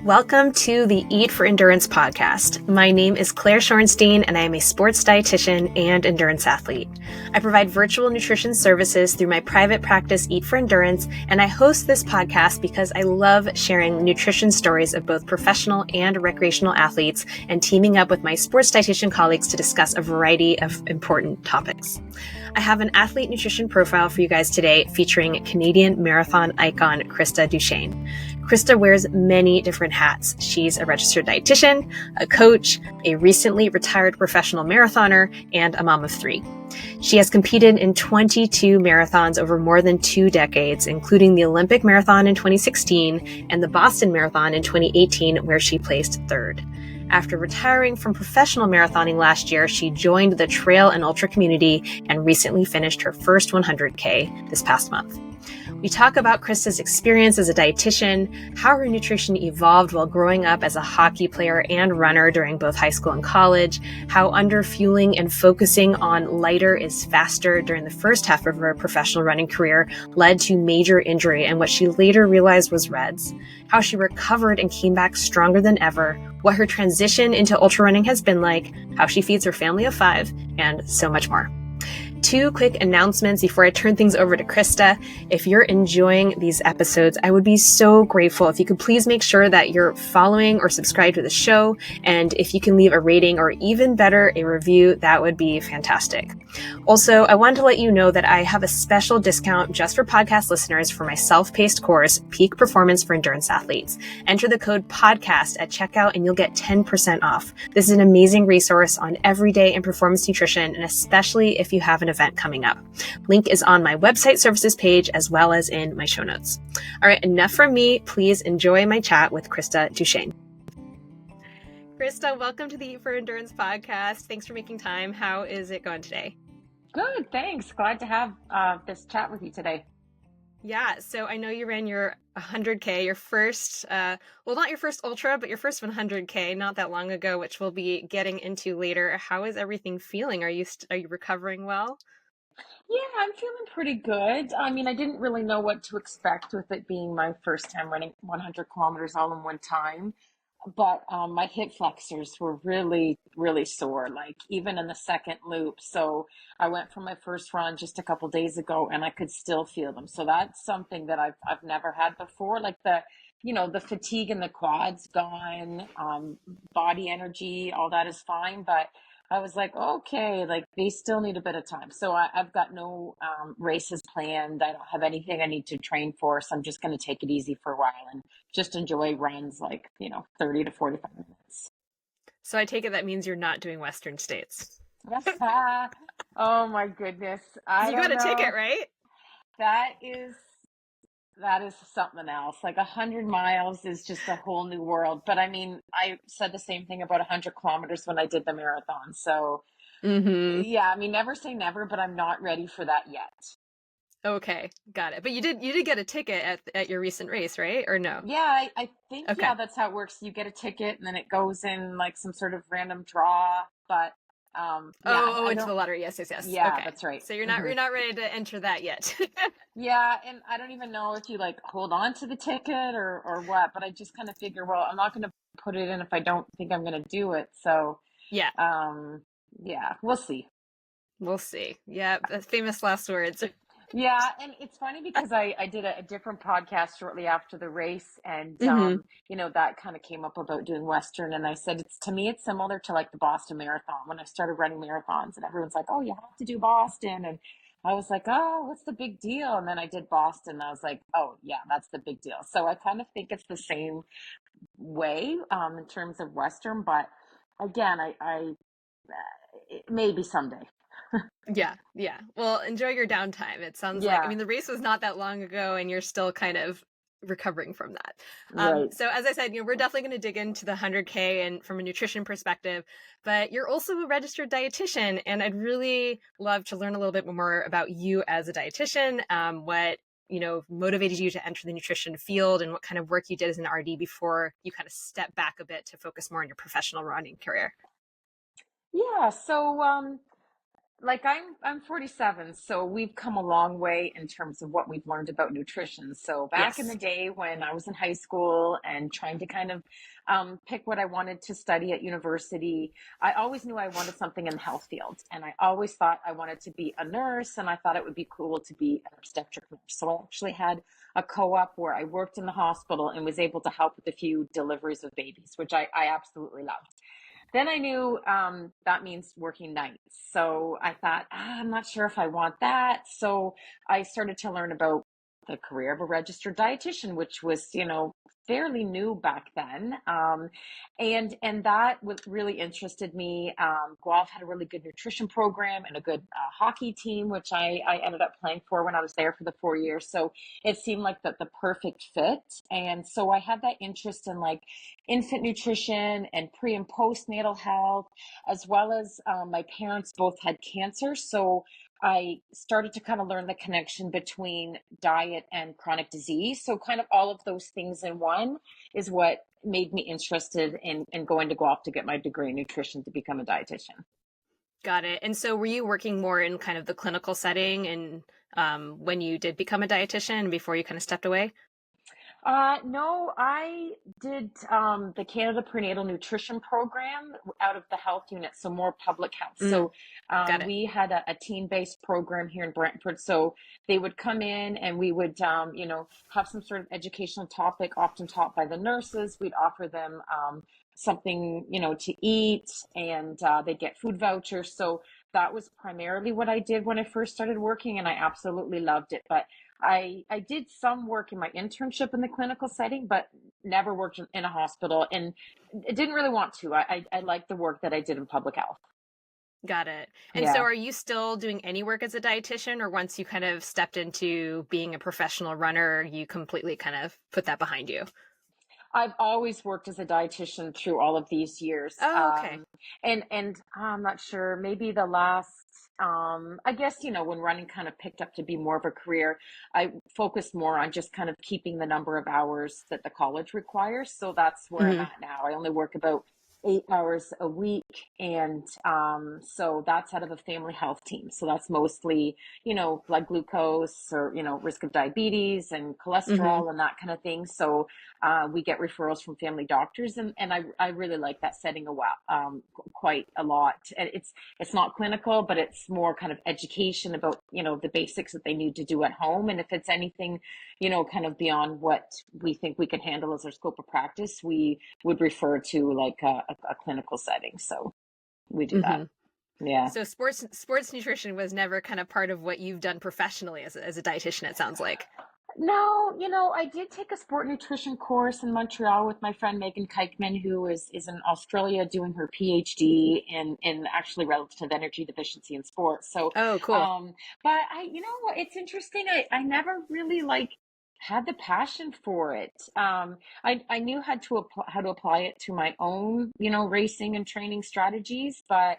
Welcome to the Eat for Endurance podcast. My name is Claire Shorenstein, and I am a sports dietitian and endurance athlete. I provide virtual nutrition services through my private practice, Eat for Endurance, and I host this podcast because I love sharing nutrition stories of both professional and recreational athletes and teaming up with my sports dietitian colleagues to discuss a variety of important topics. I have an athlete nutrition profile for you guys today featuring Canadian marathon icon Krista DuChene. Krista wears many different hats. She's a registered dietitian, a coach, a recently retired professional marathoner, and a mom of 3. She has competed in 22 marathons over more than 2 decades, including the Olympic Marathon in 2016 and the Boston Marathon in 2018, where she placed 3rd. After retiring from professional marathoning last year, she joined the trail and ultra community and recently finished her first 100K this past month. We talk about Krista's experience as a dietitian, how her nutrition evolved while growing up as a hockey player and runner during both high school and college, how underfueling and focusing on lighter is faster during the first half of her professional running career led to major injury and what she later realized was REDS, how she recovered and came back stronger than ever, what her transition into ultra running has been like, how she feeds her family of 5, and so much more. 2 quick announcements before I turn things over to Krista. If you're enjoying these episodes, I would be so grateful if you could please make sure that you're following or subscribed to the show. And if you can leave a rating or even better, a review, that would be fantastic. Also, I wanted to let you know that I have a special discount just for podcast listeners for my self-paced course, Peak Performance for Endurance Athletes. Enter the code PODCAST at checkout and you'll get 10% off. This is an amazing resource on everyday and performance nutrition, and especially if you have an event coming up. Link is on my website services page as well as in my show notes. All right, enough from me. Please enjoy my chat with Krista DuChene. Krista, welcome to the Eat for Endurance podcast. Thanks for making time. How is it going today? Good, thanks. Glad to have this chat with you today. Yeah, so I know you ran your 100K, your first, well, not your first ultra, but your first 100K not that long ago, which we'll be getting into later. How is everything feeling? Are you recovering well? Yeah, I'm feeling pretty good. I mean, I didn't really know what to expect with it being my first time running 100 kilometers all in one time. But my hip flexors were really, really sore, like even in the second loop. So I went for my first run just a couple days ago and I could still feel them. So that's something that I've never had before. Like the fatigue in the quads gone, body energy, all that is fine. But I was like, okay, like they still need a bit of time. So I've got no races planned. I don't have anything I need to train for. So I'm just going to take it easy for a while and just enjoy runs like, 30 to 45 minutes. So I take it that means you're not doing Western States. Oh my goodness. I You don't got a know. ticket, right? That is something else. Like 100 miles is just a whole new world. But I mean, I said the same thing about 100 kilometers when I did the marathon. So yeah, I mean, never say never, but I'm not ready for that yet. Okay, got it. But you did get a ticket at your recent race, right? Or no? Yeah, I think, Okay. yeah, that's how it works. You get a ticket and then it goes in like some sort of random draw. But yeah, I into don't, the lottery. Yes. yeah, Okay. that's right. So you're not ready to enter that yet. Yeah, and I don't even know if you like hold on to the ticket or what, but I just kind of figure, well, I'm not going to put it in if I don't think I'm going to do it. So, Yeah. yeah, we'll see. We'll see. Yeah, famous last words. Yeah, and it's funny because I did a different podcast shortly after the race, and Mm-hmm. that kind of came up about doing Western, and I said it's to me it's similar to like the Boston Marathon when I started running marathons, and everyone's like, oh, you have to do Boston, and I was like, oh, what's the big deal? And then I did Boston, and I was like, oh yeah, that's the big deal. So I kind of think it's the same way in terms of Western, but again, maybe someday. Yeah. Well, enjoy your downtime. It sounds like, I Yeah, mean, the race was not that long ago and you're still kind of recovering from that. right. So as I said, we're definitely going to dig into the 100K and from a nutrition perspective, but you're also a registered dietitian, and I'd really love to learn a little bit more about you as a dietitian, what motivated you to enter the nutrition field and what kind of work you did as an RD before you kind of step back a bit to focus more on your professional running career. Yeah, so like I'm 47, so we've come a long way in terms of what we've learned about nutrition. So back in the Yes. day when I was in high school and trying to kind of pick what I wanted to study at university, I always knew I wanted something in the health field, and I always thought I wanted to be a nurse, and I thought it would be cool to be an obstetric nurse. So I actually had a co-op where I worked in the hospital and was able to help with a few deliveries of babies, which I absolutely loved. Then I knew that means working nights. So I thought, I'm not sure if I want that. So I started to learn about the career of a registered dietitian, which was, fairly new back then. And that was really interested me. Guelph had a really good nutrition program and a good hockey team, which I ended up playing for when I was there for the 4 years. So it seemed like the perfect fit. And so I had that interest in like infant nutrition and pre and postnatal health, as well as my parents both had cancer. So I started to kind of learn the connection between diet and chronic disease. So, kind of all of those things in one is what made me interested in going to Guelph to get my degree in nutrition to become a dietitian. Got it. And so were you working more in kind of the clinical setting and when you did become a dietitian before you kind of stepped away? No, I did the Canada Prenatal Nutrition Program out of the health unit, so more public health. Mm, So got it. we had a teen-based program here in Brantford. So they would come in and we would, have some sort of educational topic, often taught by the nurses. We'd offer them something, to eat, and they'd get food vouchers. So that was primarily what I did when I first started working, and I absolutely loved it. But I did some work in my internship in the clinical setting, but never worked in a hospital, and didn't really want to. I liked the work that I did in public health. Got it. And so Yeah. are you still doing any work as a dietitian, or once you kind of stepped into being a professional runner, you completely kind of put that behind you? I've always worked as a dietitian through all of these years. Oh, okay. And I'm not sure, maybe the last, I guess, when running kind of picked up to be more of a career, I focused more on just kind of keeping the number of hours that the college requires. So that's where I'm Hmm. at now. I only work about 8 hours a week. And so that's out of a family health team. So that's mostly, blood glucose or, risk of diabetes and Hmm. cholesterol and that kind of thing. So we get referrals from family doctors, and I really like that setting quite a lot. And it's not clinical, but it's more kind of education about, the basics that they need to do at home. And if it's anything, kind of beyond what we think we can handle as our scope of practice, we would refer to like a clinical setting. So we do that. Hmm. Yeah. So sports nutrition was never kind of part of what you've done professionally as a dietitian, it sounds like. No, I did take a sport nutrition course in Montreal with my friend Megan Kykman, who is in Australia doing her PhD in actually relative energy deficiency in sports. So, Oh, cool. um, but it's interesting. I never really like had the passion for it. I knew how to apply it to my own, racing and training strategies, but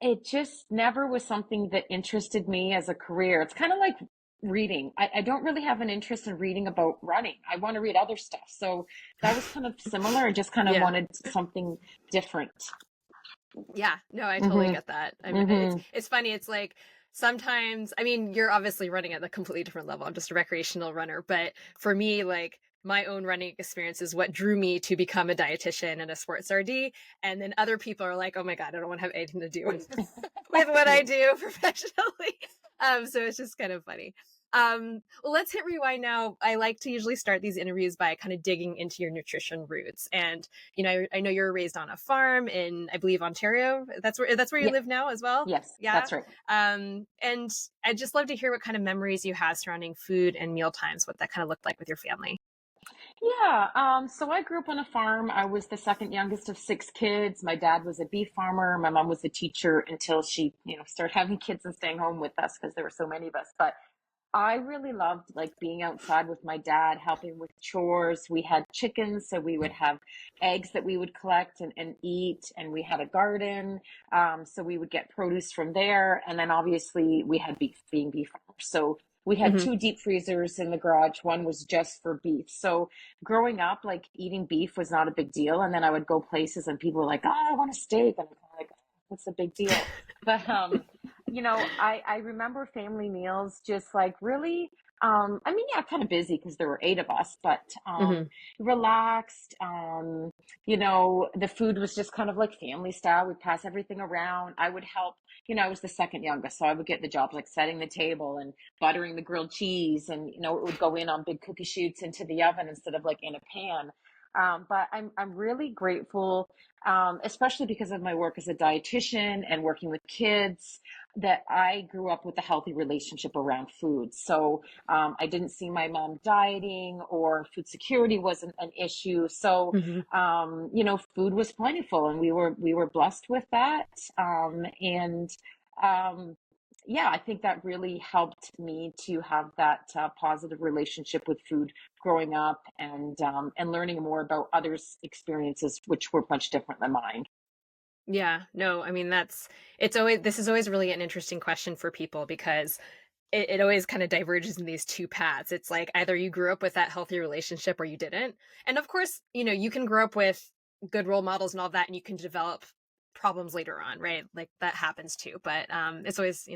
it just never was something that interested me as a career. It's kind of like reading. I don't really have an interest in reading about running. I want to read other stuff. So that was kind of similar. I just kind of Yeah. wanted something different. Yeah, no, I totally Hmm. get that. I mean, it's Hmm. it's funny. It's like sometimes, I mean, you're obviously running at a completely different level. I'm just a recreational runner, but for me, like my own running experience is what drew me to become a dietitian and a sports RD. And then other people are like, "Oh my God, I don't want to have anything to do with what I Yeah. do professionally." So it's just kind of funny. Well, let's hit rewind now. I like to usually start these interviews by kind of digging into your nutrition roots. And I know you're raised on a farm in, I believe, Ontario. That's where you Yeah. live now as well. Yes, Yeah. that's right. And I'd just love to hear what kind of memories you have surrounding food and meal times, what that kind of looked like with your family. Yeah, so I grew up on a farm. I was the second youngest of six kids. My dad was a beef farmer. My mom was a teacher until she, started having kids and staying home with us because there were so many of us. But I really loved like being outside with my dad, helping with chores. We had chickens, so we would have eggs that we would collect and eat, and we had a garden, so we would get produce from there. And then obviously we had beef, being beef farmers. So we had Hmm. two deep freezers in the garage. One was just for beef. So growing up, like eating beef was not a big deal. And then I would go places and people were like, "Oh, I want a steak," and I'm kind of like, "What's the big deal?" But I remember family meals just like really, yeah, kind of busy because there were eight of us, but Hmm. relaxed. The food was just kind of like family style. We'd pass everything around. I would help, I was the second youngest, so I would get the jobs like setting the table and buttering the grilled cheese, and it would go in on big cookie sheets into the oven instead of like in a pan. But I'm really grateful, especially because of my work as a dietitian and working with kids, that I grew up with a healthy relationship around food. So I didn't see my mom dieting, or food security wasn't an issue. So Hmm. food was plentiful, and we were blessed with that. And yeah, I think that really helped me to have that positive relationship with food growing up, and learning more about others' experiences, which were much different than mine. Yeah, no, I mean, this is always really an interesting question for people because it always kind of diverges in these two paths. It's like either you grew up with that healthy relationship or you didn't. And of course, you can grow up with good role models and all that, and you can develop problems later on, right? Like that happens too. But it's always,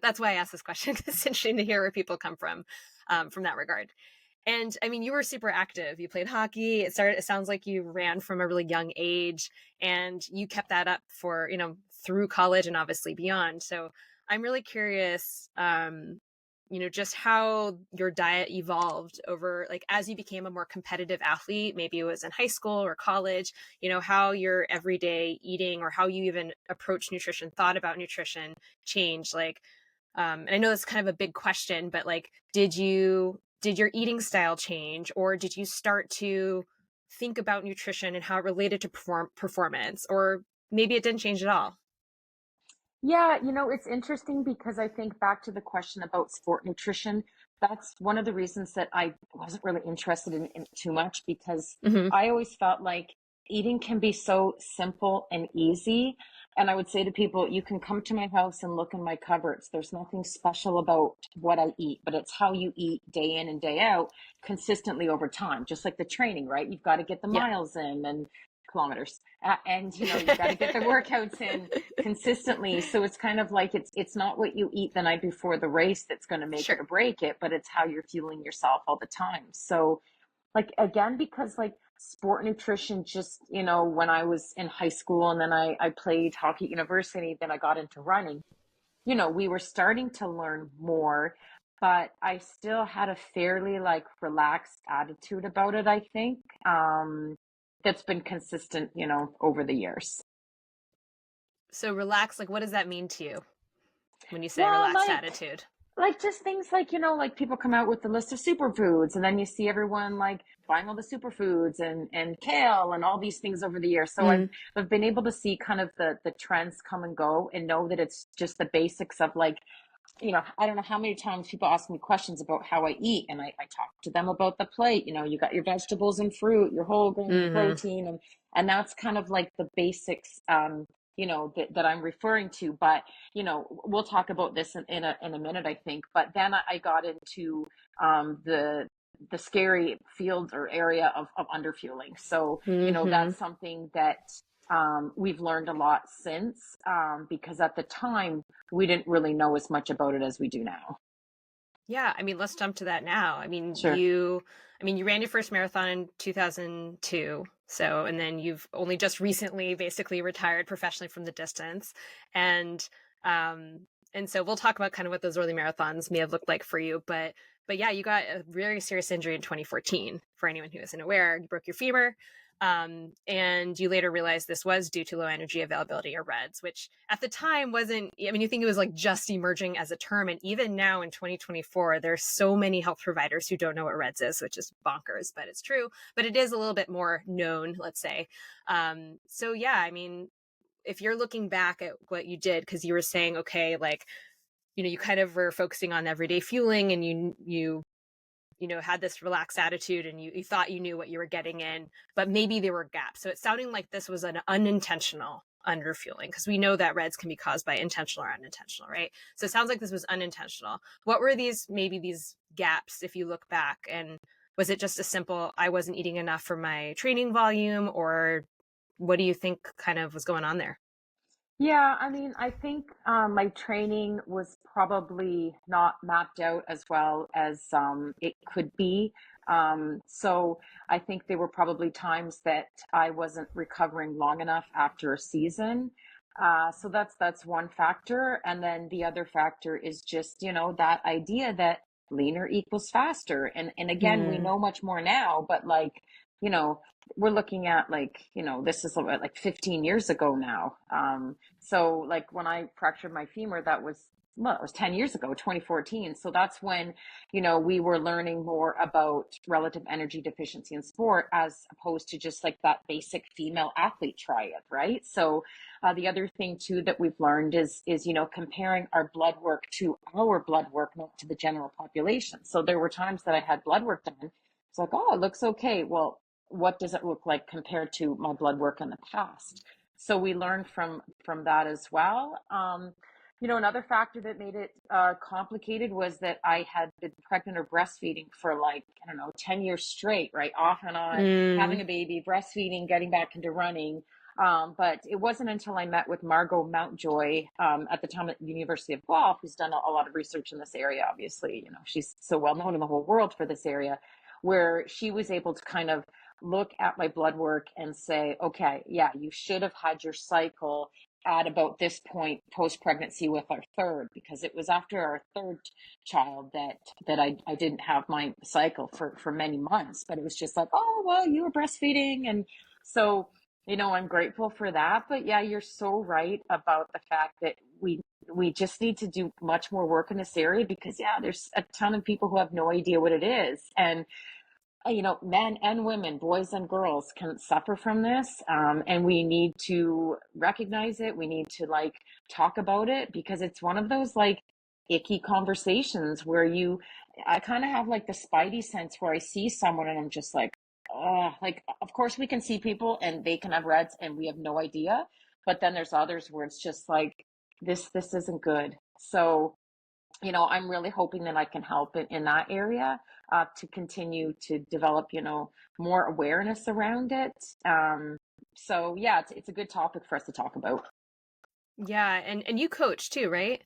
that's why I ask this question. 'Cause it's interesting to hear where people come from that regard. And I mean, you were super active. You played hockey. It sounds like you ran from a really young age, and you kept that up for, through college and obviously beyond. So I'm really curious, just how your diet evolved over, like, as you became a more competitive athlete, maybe it was in high school or college, how your everyday eating or how you even approach nutrition, thought about nutrition changed. Like, and I know that's kind of a big question, but like, did your eating style change, or did you start to think about nutrition and how it related to performance, or maybe it didn't change at all? Yeah, it's interesting because I think back to the question about sport nutrition. That's one of the reasons that I wasn't really interested in it too much, because Hmm. I always felt like eating can be so simple and easy. And I would say to people, you can come to my house and look in my cupboards. There's nothing special about what I eat, but it's how you eat day in and day out consistently over time. Just like the training, right? You've got to get the Yeah. miles in and kilometers. And you've got to get the workouts in consistently. So it's kind of like it's not what you eat the night before the race that's going to make it Sure. or break it, but it's how you're fueling yourself all the time. So like, again, because like sport nutrition, just when I was in high school, and then I played hockey at university, then I got into running, we were starting to learn more, but I still had a fairly like relaxed attitude about it, I think. That's been consistent, over the years. So relax, like, what does that mean to you when you say Well, relaxed attitude? like just things like, like people come out with the list of superfoods, and then you see everyone like buying all the superfoods and kale and all these things over the years. So I've Mm, I've been able to see kind of the trends come and go, and know that it's just the basics of like, I don't know how many times people ask me questions about how I eat, and I talk to them about the plate. You got your vegetables and fruit, your whole grain hmm. protein, and that's kind of like the basics, that I'm referring to. But we'll talk about this in a minute, I think. But then I got into the scary field or area of underfueling. So Hmm. that's something that we've learned a lot since, because at the time we didn't really know as much about it as we do now. Yeah, I mean, let's jump to that now. Sure. I mean, you ran your first marathon in 2002. So, and then you've only just recently basically retired professionally from the distance. And, um, and so we'll talk about kind of what those early marathons may have looked like for you. But yeah, you got a very serious injury in 2014. For anyone who isn't aware, you broke your femur. And you later realized this was due to low energy availability, or REDS, which at the time wasn't, I mean, you think it was like just emerging as a term. And even now in 2024, there's so many health providers who don't know what REDS is, which is bonkers, but it's true. But it is a little bit more known, let's say. So yeah, I mean, if you're looking back at what you did, because you were saying, okay, like, you kind of were focusing on everyday fueling, and had this relaxed attitude, and you thought you knew what you were getting in, but maybe there were gaps. So it sounding like this was an unintentional underfueling, because we know that REDS can be caused by intentional or unintentional, right? So it sounds like this was unintentional. What were these gaps, if you look back? And was it just a simple, I wasn't eating enough for my training volume, or what do you think kind of was going on there? Yeah, I mean, I think my training was probably not mapped out as well as it could be. So I think there were probably times that I wasn't recovering long enough after a season. So that's one factor. And then the other factor is just, that idea that leaner equals faster. And again, we Hmm. know much more now, but like, you know, we're looking at like, this is like 15 years ago now. So like when I fractured my femur, that was, well, it was 10 years ago, 2014. So that's when, we were learning more about relative energy deficiency in sport as opposed to just like that basic female athlete triad, right? So the other thing too that we've learned is, comparing our blood work to our blood work, not to the general population. So there were times that I had blood work done. It's like, oh, it looks okay. Well, what does it look like compared to my blood work in the past? So we learned from that as well. Another factor that made it complicated was that I had been pregnant or breastfeeding for like, I don't know, 10 years straight, right? Off and on, having Mm. a baby, breastfeeding, getting back into running. But it wasn't until I met with Margot Mountjoy at the time at the University of Guelph, who's done a lot of research in this area. Obviously, she's so well known in the whole world for this area, where she was able to kind of look at my blood work and say, okay, yeah, you should have had your cycle at about this point post pregnancy with our third, because it was after our third child that I didn't have my cycle for many months. But it was just like, oh, well, you were breastfeeding. And so, I'm grateful for that. But yeah, you're so right about the fact that we just need to do much more work in this area, because yeah, there's a ton of people who have no idea what it is. And men and women, boys and girls can suffer from this. And we need to recognize it. We need to like talk about it, because it's one of those like icky conversations where I kind of have like the spidey sense where I see someone and I'm just like, of course we can see people and they can have reds and we have no idea. But then there's others where it's just like, this isn't good. So I'm really hoping that I can help in that area to continue to develop, more awareness around it. So yeah, it's a good topic for us to talk about. Yeah, and you coach too, right?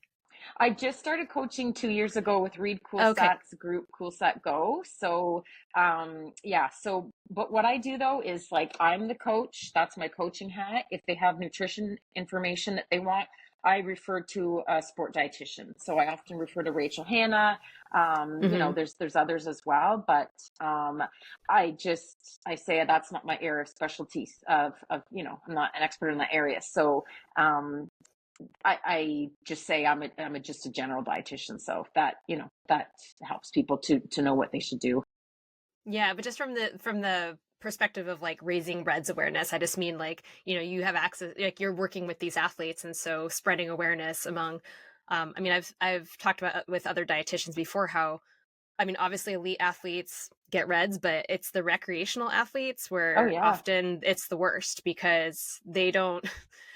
I just started coaching 2 years ago with Reed Okay. Coolsat's group, Cool Set Go. So, yeah. So, but what I do though is like I'm the coach. That's my coaching hat. If they have nutrition information that they want, I refer to a sport dietitian. So I often refer to Rachel Hanna. Hmm. There's others as well, but I say that's not my area of specialty. I'm not an expert in that area. So I just say I'm just a general dietitian, so that helps people to know what they should do. Yeah, but just from the perspective of like raising Reds awareness, I just mean like, you have access, like you're working with these athletes, and so spreading awareness among I mean, I've talked about with other dietitians before how, I mean, obviously elite athletes get Reds, but it's the recreational athletes Oh where yeah. often it's the worst because they don't,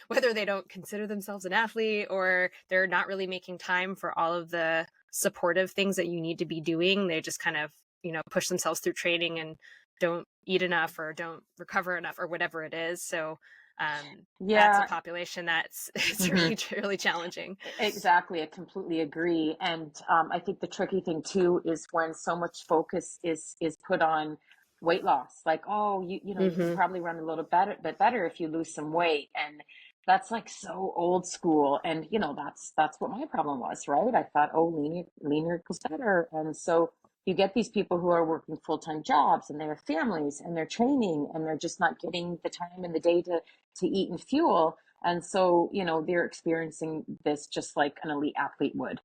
whether they don't consider themselves an athlete or they're not really making time for all of the supportive things that you need to be doing, they just kind of, push themselves through training and don't eat enough or don't recover enough or whatever it is. So that's a Yeah. population that's it's Hmm. really, really challenging. Exactly, I completely agree. And I think the tricky thing too is when so much focus is put on weight loss. Like, oh, you can Hmm. probably run a little better if you lose some weight. And that's like so old school. And that's what my problem was, right? I thought, oh, leaner equals better. And so you get these people who are working full-time jobs and they have families and they're training and they're just not getting the time in the day to eat and fuel. And so, they're experiencing this just like an elite athlete would.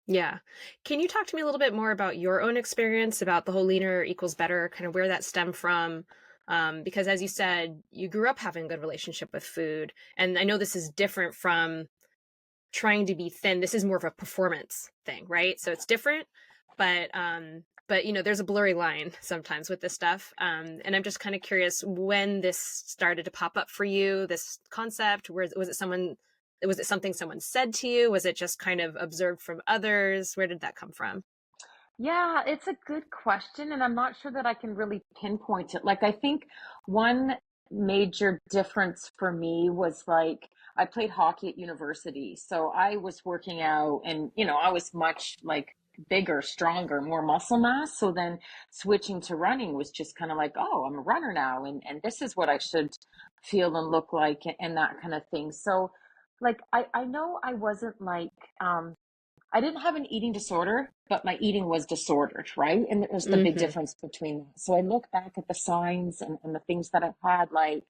Yeah. Can you talk to me a little bit more about your own experience about the whole leaner equals better, kind of where that stemmed from? Because as you said, you grew up having a good relationship with food. And I know this is different from trying to be thin. This is more of a performance thing, right? So it's different, but there's a blurry line sometimes with this stuff. And I'm just kind of curious when this started to pop up for you, this concept. Was it something someone said to you? Was it just kind of observed from others? Where did that come from? Yeah, it's a good question. And I'm not sure that I can really pinpoint it. Like, I think one major difference for me was like, I played hockey at university. So I was working out and, I was much like bigger, stronger, more muscle mass. So then switching to running was just kind of like, oh, I'm a runner now. And this is what I should feel and look like and that kind of thing. So like, I know I wasn't like, I didn't have an eating disorder, but my eating was disordered, right? And there's the big Mm-hmm. difference between that. So I look back at the signs and the things that I had, like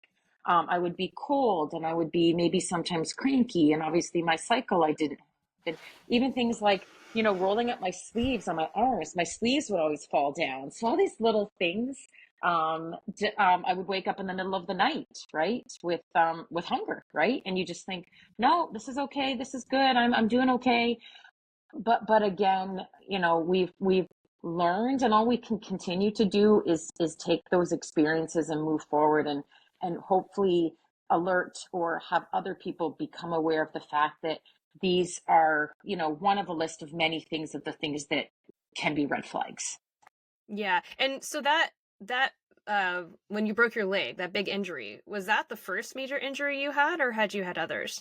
I would be cold and I would be maybe sometimes cranky. And obviously my cycle I didn't have. And even things like, rolling up my sleeves on my arms, my sleeves would always fall down. So all these little things. I would wake up in the middle of the night, right, with hunger, right, and you just think, no, this is okay, this is good, I'm doing okay, but again, we've learned, and all we can continue to do is take those experiences and move forward, and hopefully alert or have other people become aware of the fact that these are, one of a list of many things, of the things that can be red flags. Yeah. And so that when you broke your leg, that big injury, was that the first major injury you had, or had you had others?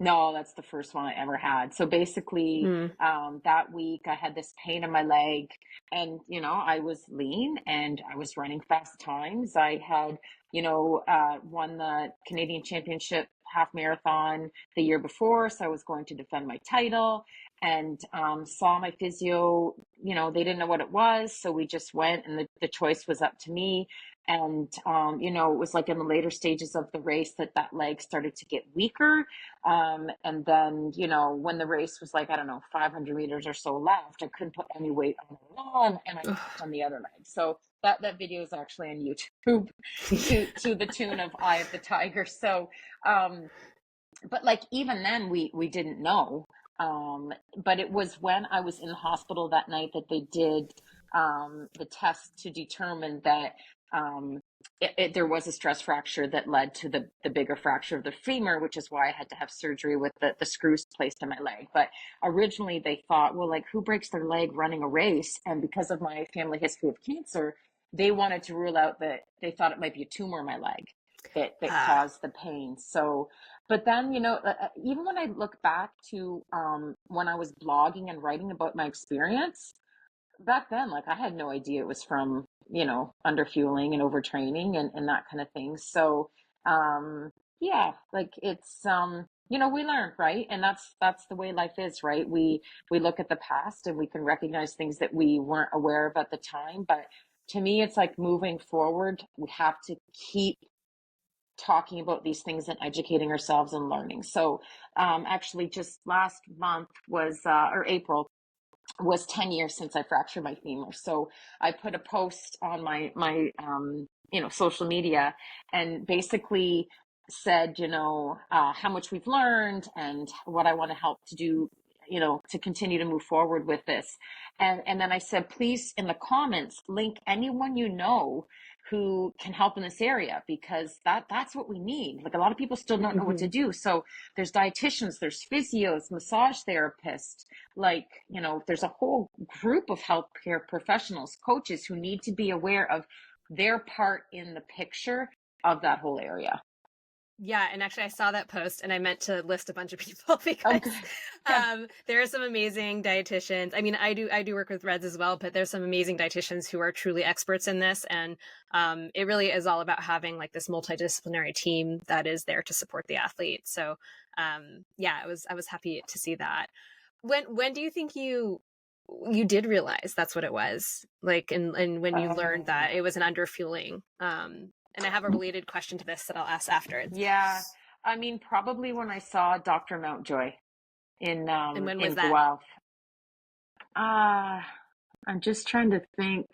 No, that's the first one I ever had. So basically, Mm. that week I had this pain in my leg, and I was lean and I was running fast times. I had, won the Canadian Championship half marathon the year before, so I was going to defend my title. And saw my physio. They didn't know what it was, so we just went, and the choice was up to me. And it was like in the later stages of the race that leg started to get weaker, and then, when the race was like, I don't know, 500 meters or so left, I couldn't put any weight on it at all, and I dropped on the other leg. So that video is actually on YouTube to the tune of Eye of the Tiger. So, but like even then we didn't know. But it was when I was in the hospital that night that they did the test to determine that um, there was a stress fracture that led to the bigger fracture of the femur, which is why I had to have surgery with the screws placed in my leg. But originally they thought, well, like, who breaks their leg running a race? And because of my family history of cancer, they wanted to rule out that they thought it might be a tumor in my leg that Ah. caused the pain. So, but then, even when I look back to when I was blogging and writing about my experience, back then, like, I had no idea it was from, underfueling and overtraining and that kind of thing. So, yeah, like it's, we learn, right? And that's the way life is, right? We look at the past and we can recognize things that we weren't aware of at the time. But to me, it's like moving forward, we have to keep talking about these things and educating ourselves and learning. So, actually, just last month was, or April, was 10 years since I fractured my femur. So I put a post on my social media, and basically said, how much we've learned and what I want to help to do, to continue to move forward with this. And then I said, please, in the comments, link anyone who can help in this area, because that's what we need. Like, a lot of people still don't know what to do. So there's dietitians, there's physios, massage therapists, like, there's a whole group of healthcare professionals, coaches, who need to be aware of their part in the picture of that whole area. Yeah, and actually I saw that post and I meant to list a bunch of people because Okay. Yeah. there are some amazing dietitians. I mean, I do work with Reds as well, but there's some amazing dietitians who are truly experts in this, and it really is all about having like this multidisciplinary team that is there to support the athlete. So yeah, I was happy to see that. When do you think you did realize that's what it was? Like, and when you learned that it was an underfueling? And I have a related question to this that I'll ask after. Yeah. I mean, probably when I saw Dr. Mountjoy And when was in that? Guelph. I'm just trying to think.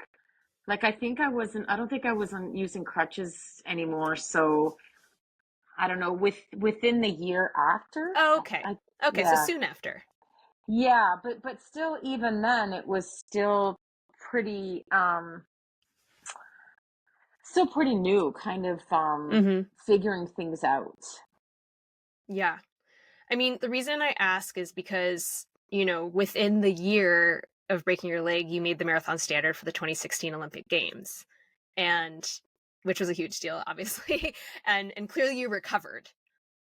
Like, I don't think I wasn't using crutches anymore. So I don't know, within the year after. Oh, okay. I Okay, so Yeah. soon after. Yeah, but still, even then, it was pretty still pretty new, kind of Mm-hmm. figuring things out. Yeah. I mean, the reason I ask is because, within the year of breaking your leg, you made the marathon standard for the 2016 Olympic Games, and which was a huge deal, obviously. And clearly you recovered.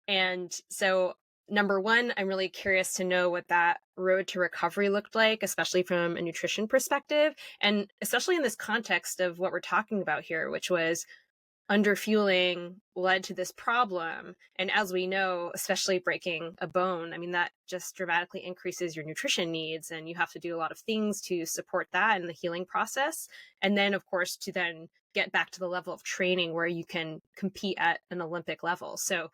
And so, number one, I'm really curious to know what that road to recovery looked like, especially from a nutrition perspective, and especially in this context of what we're talking about here, which was underfueling led to this problem. And as we know, especially breaking a bone, I mean, that just dramatically increases your nutrition needs. And you have to do a lot of things to support that in the healing process. And then, of course, to then get back to the level of training where you can compete at an Olympic level. So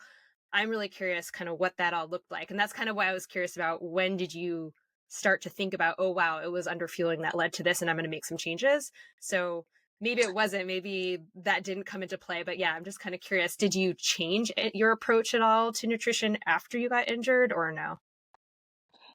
I'm really curious kind of what that all looked like. And that's kind of why I was curious about, when did you start to think about, oh, wow, it was underfueling that led to this and I'm going to make some changes. So maybe it wasn't, maybe that didn't come into play. But yeah, I'm just kind of curious. Did you change your approach at all to nutrition after you got injured, or no?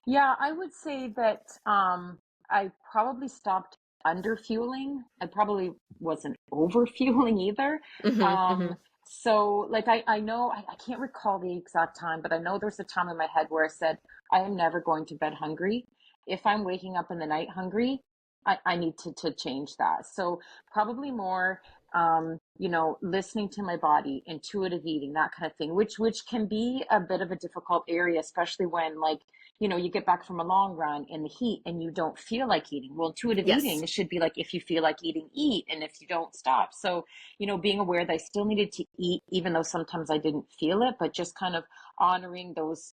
Yeah, I would say that I probably stopped under fueling. I probably wasn't over fueling either. Mm-hmm, mm-hmm. Um, so like I know I can't recall the exact time, but I know there's a time in my head where I said, I am never going to bed hungry. If I'm waking up in the night hungry, I need to change that. So probably more listening to my body, intuitive eating, that kind of thing, which can be a bit of a difficult area, especially when like you get back from a long run in the heat and you don't feel like eating. Well, intuitive Yes. eating should be like, if you feel like eating, eat, and if you don't, stop. So, being aware that I still needed to eat, even though sometimes I didn't feel it, but just kind of honoring those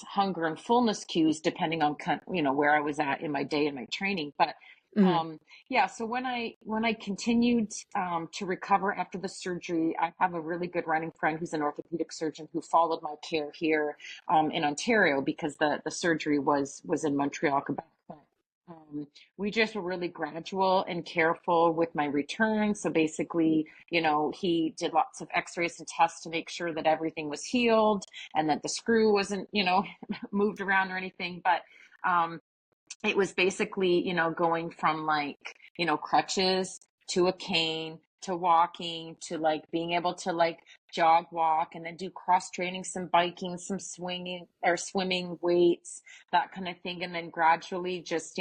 hunger and fullness cues depending on where I was at in my day and my training. But Mm-hmm. um, yeah, so when I continued to recover after the surgery, I have a really good running friend who's an orthopedic surgeon who followed my care here in Ontario, because the surgery was in Montreal, Quebec. But we just were really gradual and careful with my return. So basically, he did lots of X-rays and tests to make sure that everything was healed and that the screw wasn't, moved around or anything. But it was basically, going from like, crutches to a cane to walking to like being able to like jog, walk, and then do cross training, some biking, some swinging or swimming, weights, that kind of thing. And then gradually just,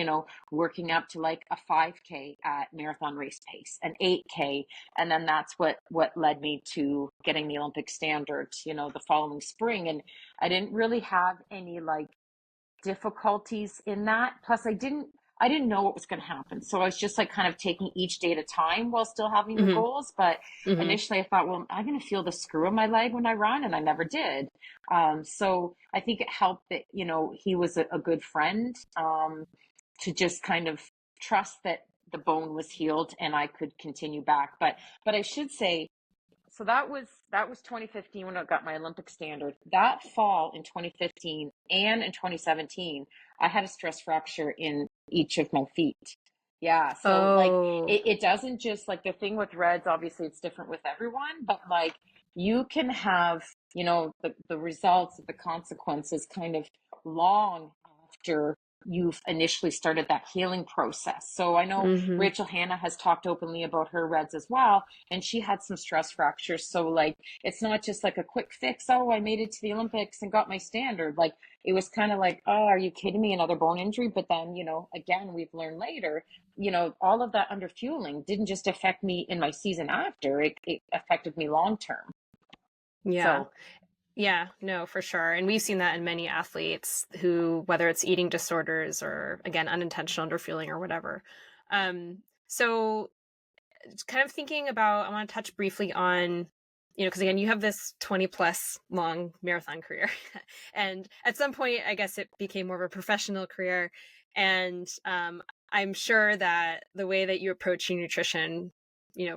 working up to like a 5K at marathon race pace, an 8K. And then that's what led me to getting the Olympic standards, the following spring. And I didn't really have any like difficulties in that. Plus, I didn't know what was going to happen. So I was just like kind of taking each day at a time while still having the Mm-hmm. goals. But Mm-hmm. initially I thought, well, I'm going to feel the screw in my leg when I run. And I never did. So I think it helped that, he was a good friend, to just kind of trust that the bone was healed and I could continue back. But I should say, so that was 2015 when I got my Olympic standard. That fall in 2015 and in 2017, I had a stress fracture in each of my feet. Yeah, so like Oh. it doesn't just like the thing with Reds, obviously it's different with everyone, but like you can have, the results of the consequences kind of long after you've initially started that healing process. So I know Mm-hmm. Rachel Hanna has talked openly about her Reds as well, and she had some stress fractures. So like it's not just like a quick fix, oh, I made it to the Olympics and got my standard. Like it was kind of like, oh, are you kidding me, another bone injury? But then, again, we've learned later, all of that underfueling didn't just affect me in my season after, it affected me long term. Yeah. So Yeah, no, for sure. And we've seen that in many athletes who, whether it's eating disorders or again, unintentional underfueling or whatever. So kind of thinking about, I want to touch briefly on, because again, you have this 20 plus long marathon career. And at some point, I guess it became more of a professional career. And I'm sure that the way that you approach your nutrition,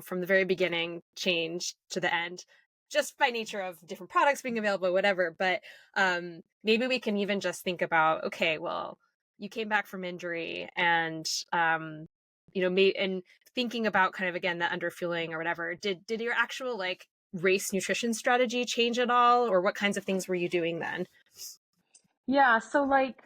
from the very beginning changed to the end, just by nature of different products being available, whatever. But maybe we can even just think about, okay, well, you came back from injury and, and thinking about kind of, again, that underfueling or whatever, did your actual like race nutrition strategy change at all? Or what kinds of things were you doing then? yeah, so like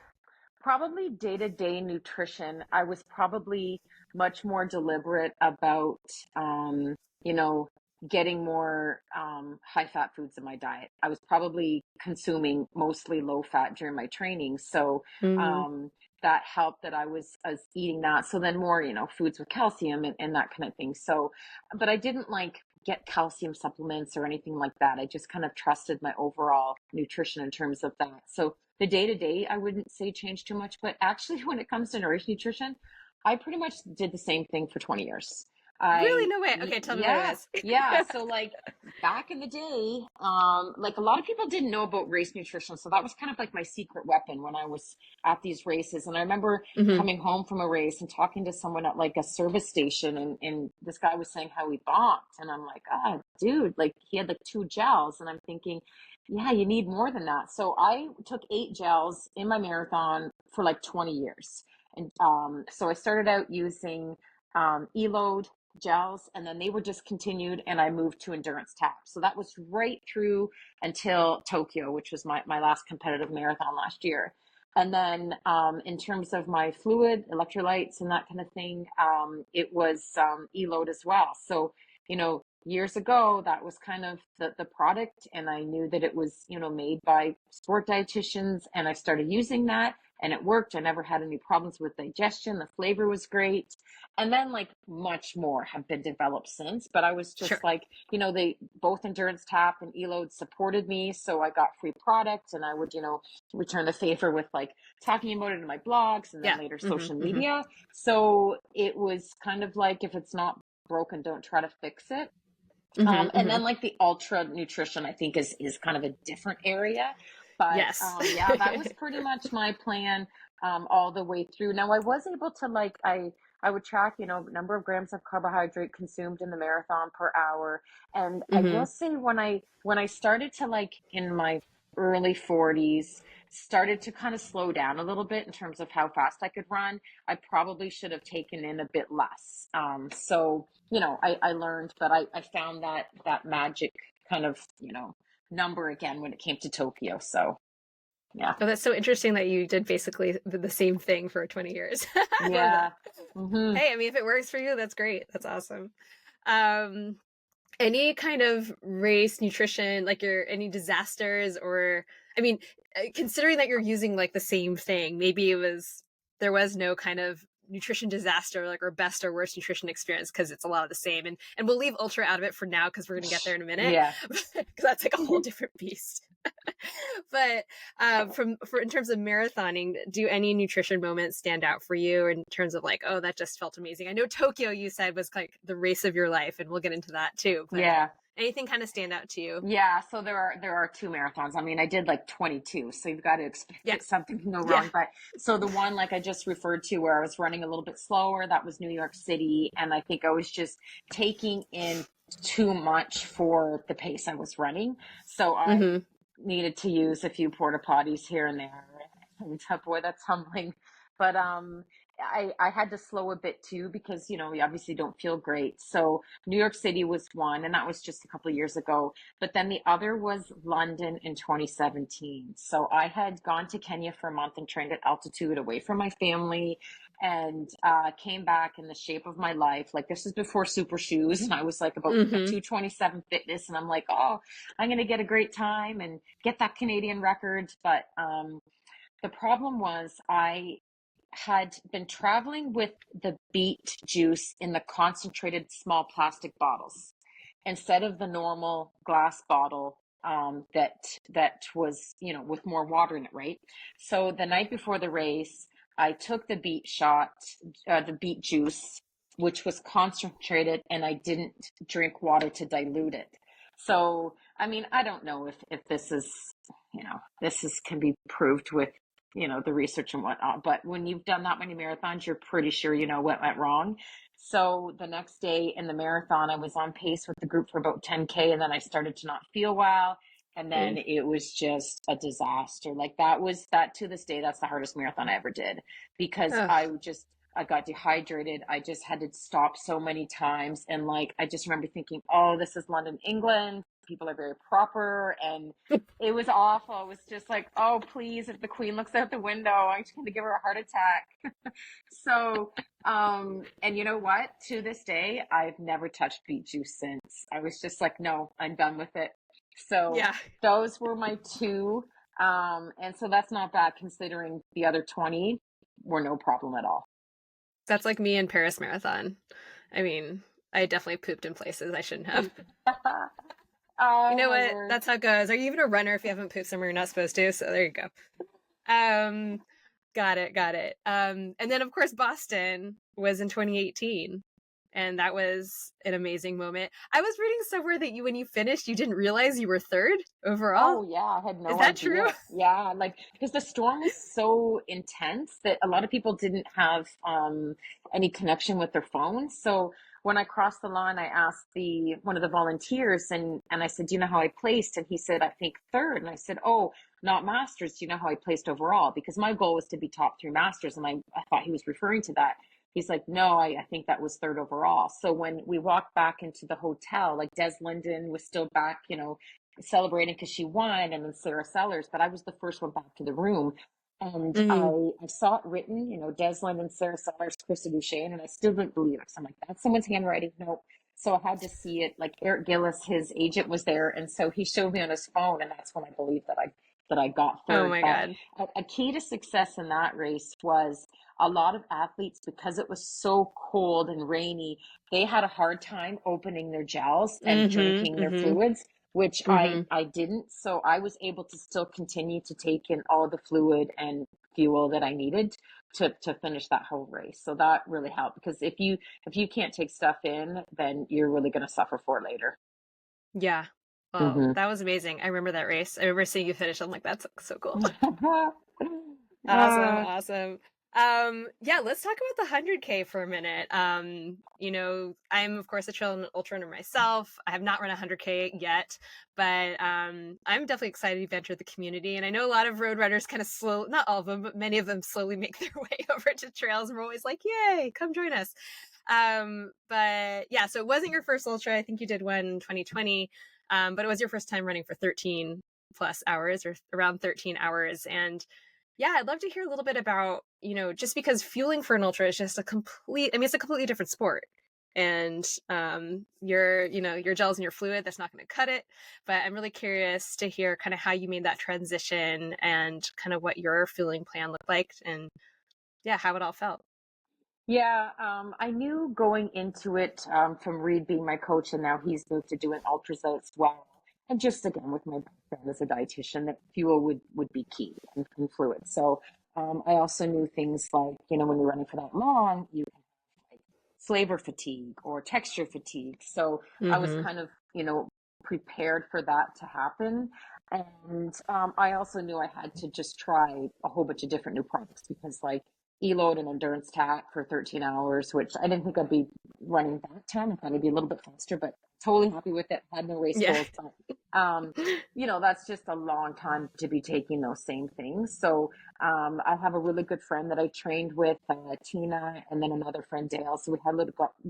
probably day-to-day nutrition, I was probably much more deliberate about, um, you know, getting more high fat foods in my diet. I was probably consuming mostly low fat during my training. So Mm. um, that helped that I was eating that. So then more, foods with calcium and that kind of thing. So, but I didn't like get calcium supplements or anything like that. I just kind of trusted my overall nutrition in terms of that. So the day to day, I wouldn't say changed too much, but actually when it comes to nourish nutrition, I pretty much did the same thing for 20 years. Really? No way. Okay, tell me what it Yeah, is. yeah. So like back in the day, like a lot of people didn't know about race nutrition. So that was kind of like my secret weapon when I was at these races. And I remember Hmm. coming home from a race and talking to someone at like a service station and this guy was saying how he bombed. And I'm like, ah, dude, like he had like 2 gels. And I'm thinking, yeah, you need more than that. So I took 8 gels in my marathon for like 20 years. And so I started out using Eload gels, and then they were discontinued, and I moved to endurance tap. So that was right through until Tokyo, which was my last competitive marathon last year. And then in terms of my fluid, electrolytes, and that kind of thing, it was Eload as well. So, years ago, that was kind of the product, and I knew that it was, made by sport dietitians, and I started using that, and it worked. I never had any problems with digestion. The flavor was great. And then like much more have been developed since, but I was just Sure. like, they both Endurance Tap and Eload supported me, so I got free product, and I would, return the favor with like talking about it in my blogs and then Yeah. later Hmm. social Hmm. media. So it was kind of like, if it's not broken, don't try to fix it. Hmm. And Hmm. then like the ultra nutrition, I think is kind of a different area. But Yes. yeah, that was pretty much my plan all the way through. Now I was able to like I would track, number of grams of carbohydrate consumed in the marathon per hour. And I will Hmm. say when I started to like in my early 40s, started to kind of slow down a little bit in terms of how fast I could run, I probably should have taken in a bit less. So I learned, but I found that magic kind of, number again when it came to Tokyo. So yeah. Oh, that's so interesting that you did basically the same thing for 20 years. I love that. Yeah. Hmm. Hey, I mean, if it works for you, that's great. That's awesome. Um, any kind of race nutrition, like any disasters or, I mean, considering that you're using like the same thing, maybe there was no kind of nutrition disaster, like, or best or worst nutrition experience, because it's a lot of the same. And we'll leave ultra out of it for now because we're going to get there in a minute, Yeah. because that's like a whole different beast. But in terms of marathoning, do any nutrition moments stand out for you in terms of like, oh, that just felt amazing? I know Tokyo, you said, was like the race of your life, and we'll get into that too. But Yeah. anything kind of stand out to you? Yeah, so there are 2 marathons. I mean, I did like 22, so you've got to expect Yeah, that something can go yeah. wrong. But so the one like I just referred to where I was running a little bit slower, that was New York City, and I think I was just taking in too much for the pace I was running. So I Mm-hmm. needed to use a few porta potties here and there. And boy, that's humbling. But I had to slow a bit too because we obviously don't feel great. So New York City was one, and that was just a couple of years ago. But then the other was London in 2017. So I had gone to Kenya for a month and trained at altitude away from my family, and came back in the shape of my life. Like this is before super shoes, and I was like about a Mm-hmm. 227 fitness, and I'm like, oh, I'm gonna get a great time and get that Canadian record. But the problem was I had been traveling with the beet juice in the concentrated small plastic bottles instead of the normal glass bottle that was with more water in it, right? So the night before the race, I took the beet shot, the beet juice, which was concentrated, and I didn't drink water to dilute it. So I mean, I don't know if this is this is can be proved with the research and whatnot, but when you've done that many marathons, you're pretty sure you know what went wrong. So the next day in the marathon, I was on pace with the group for about 10K, and then I started to not feel well. And then Mm. it was just a disaster. Like that to this day, that's the hardest marathon I ever did because Ugh. I got dehydrated. I just had to stop so many times. And like, I just remember thinking, oh, this is London, England. People are very proper. And it was awful. It was just like, oh, please, if the queen looks out the window, I'm just going to give her a heart attack. So And you know what? To this day, I've never touched beet juice since. I was just like, no, I'm done with it. So Yeah. those were my two. And so that's not bad considering the other 20 were no problem at all. That's like me in Paris Marathon. I mean, I definitely pooped in places I shouldn't have. You Oh know my what? word. That's how it goes. Are you even a runner if you haven't pooped somewhere you're not supposed to? So there you go. Um, got it, got it. And then of course Boston was in 2018, and that was an amazing moment. I was reading somewhere that when you finished, you didn't realize you were third overall. Oh yeah, I had Is no that true? idea. Yeah, like because the storm was so intense that a lot of people didn't have any connection with their phones. So when I crossed the line, I asked the one of the volunteers and I said, "Do you know how I placed?" And he said, "I think third." And I said, "Oh, not masters. Do you know how I placed overall?" Because my goal was to be top three masters, and I thought he was referring to that. He's like, "No, I think that was third overall." So when we walked back into the hotel, like Des Linden was still back, celebrating because she won, and then Sarah Sellers, but I was the first one back to the room. And Mm. I saw it written, Deslin and Sarah Sellers, Krista DuChene, and I still didn't believe it. So I'm like, that's someone's handwriting. No. So I had to see it. Like Eric Gillis, his agent was there, and so he showed me on his phone, and that's when I believed that I got Oh third. my But God. a key to success in that race was a lot of athletes, because it was so cold and rainy, they had a hard time opening their gels and Mm-hmm. drinking their Mm-hmm. fluids, which I Mm-hmm. I didn't. So I was able to still continue to take in all the fluid and fuel that I needed to finish that whole race. So that really helped, because if you can't take stuff in, then you're really going to suffer for it later. Yeah. Well, Hmm. that was amazing. I remember that race. I remember seeing you finish. I'm like, that's so cool. Awesome, uh, awesome. Yeah, let's talk about the 100K for a minute. I'm of course a trail and ultra runner myself. I have not run a 100K yet, but I'm definitely excited to venture the community. And I know a lot of road runners kind of slow, not all of them, but many of them slowly make their way over to trails, and we're always like, "Yay, come join us." But yeah, so it wasn't your first ultra. I think you did one in 2020, but it was your first time running for 13 plus hours, or around 13 hours, and yeah, I'd love to hear a little bit about, just because fueling for an ultra is just it's a completely different sport. And your gels and your fluid, that's not going to cut it. But I'm really curious to hear kind of how you made that transition and kind of what your fueling plan looked like, and yeah, how it all felt. Yeah, I knew going into it, from Reed being my coach, and now he's moved to doing ultras as well. And just again with my background as a dietitian, that fuel would be key, and fluid. So I also knew things like, when you're running for that long, you can have like flavor fatigue or texture fatigue. So I was Mm-hmm. kind of, prepared for that to happen. And I also knew I had to just try a whole bunch of different new products, because like Eload and endurance tack for 13 hours, which I didn't think I'd be running that time. I thought I'd be a little bit faster, but totally happy with it. Had no race Yeah. goals, but that's just a long time to be taking those same things. So I have a really good friend that I trained with, Tina, and then another friend, Dale. So we had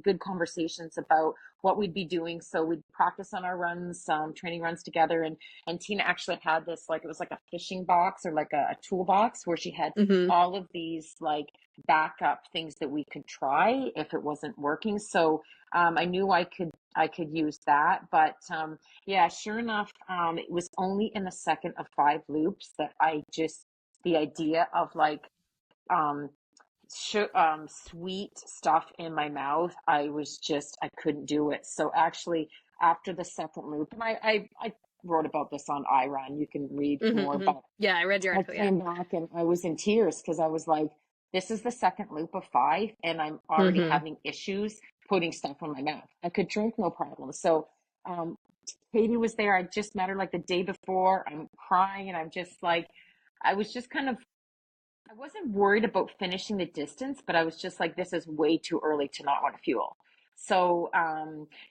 good conversations about what we'd be doing. So we'd practice on our runs, training runs together. And Tina actually had this, like, it was like a fishing box, or like a toolbox, where she had Mm-hmm. all of these like backup things that we could try if it wasn't working. So I knew I could use that. But yeah, sure enough, it was only in the second of 5 loops that the idea of like um sweet stuff in my mouth, I couldn't do it. So actually, after the second loop, and I wrote about this on iRun, you can read Mm-hmm. more, Mm-hmm. but Yeah, I read your I article. Yeah. came back and I was in tears, because I was like, this is the second loop of 5, and I'm already Mm-hmm. having issues putting stuff in my mouth. I could drink no problem. So um, Katie was there. I just met her like the day before. I'm crying, and I'm just like, I was just kind of, I wasn't worried about finishing the distance, but I was just like, this is way too early to not want to fuel. So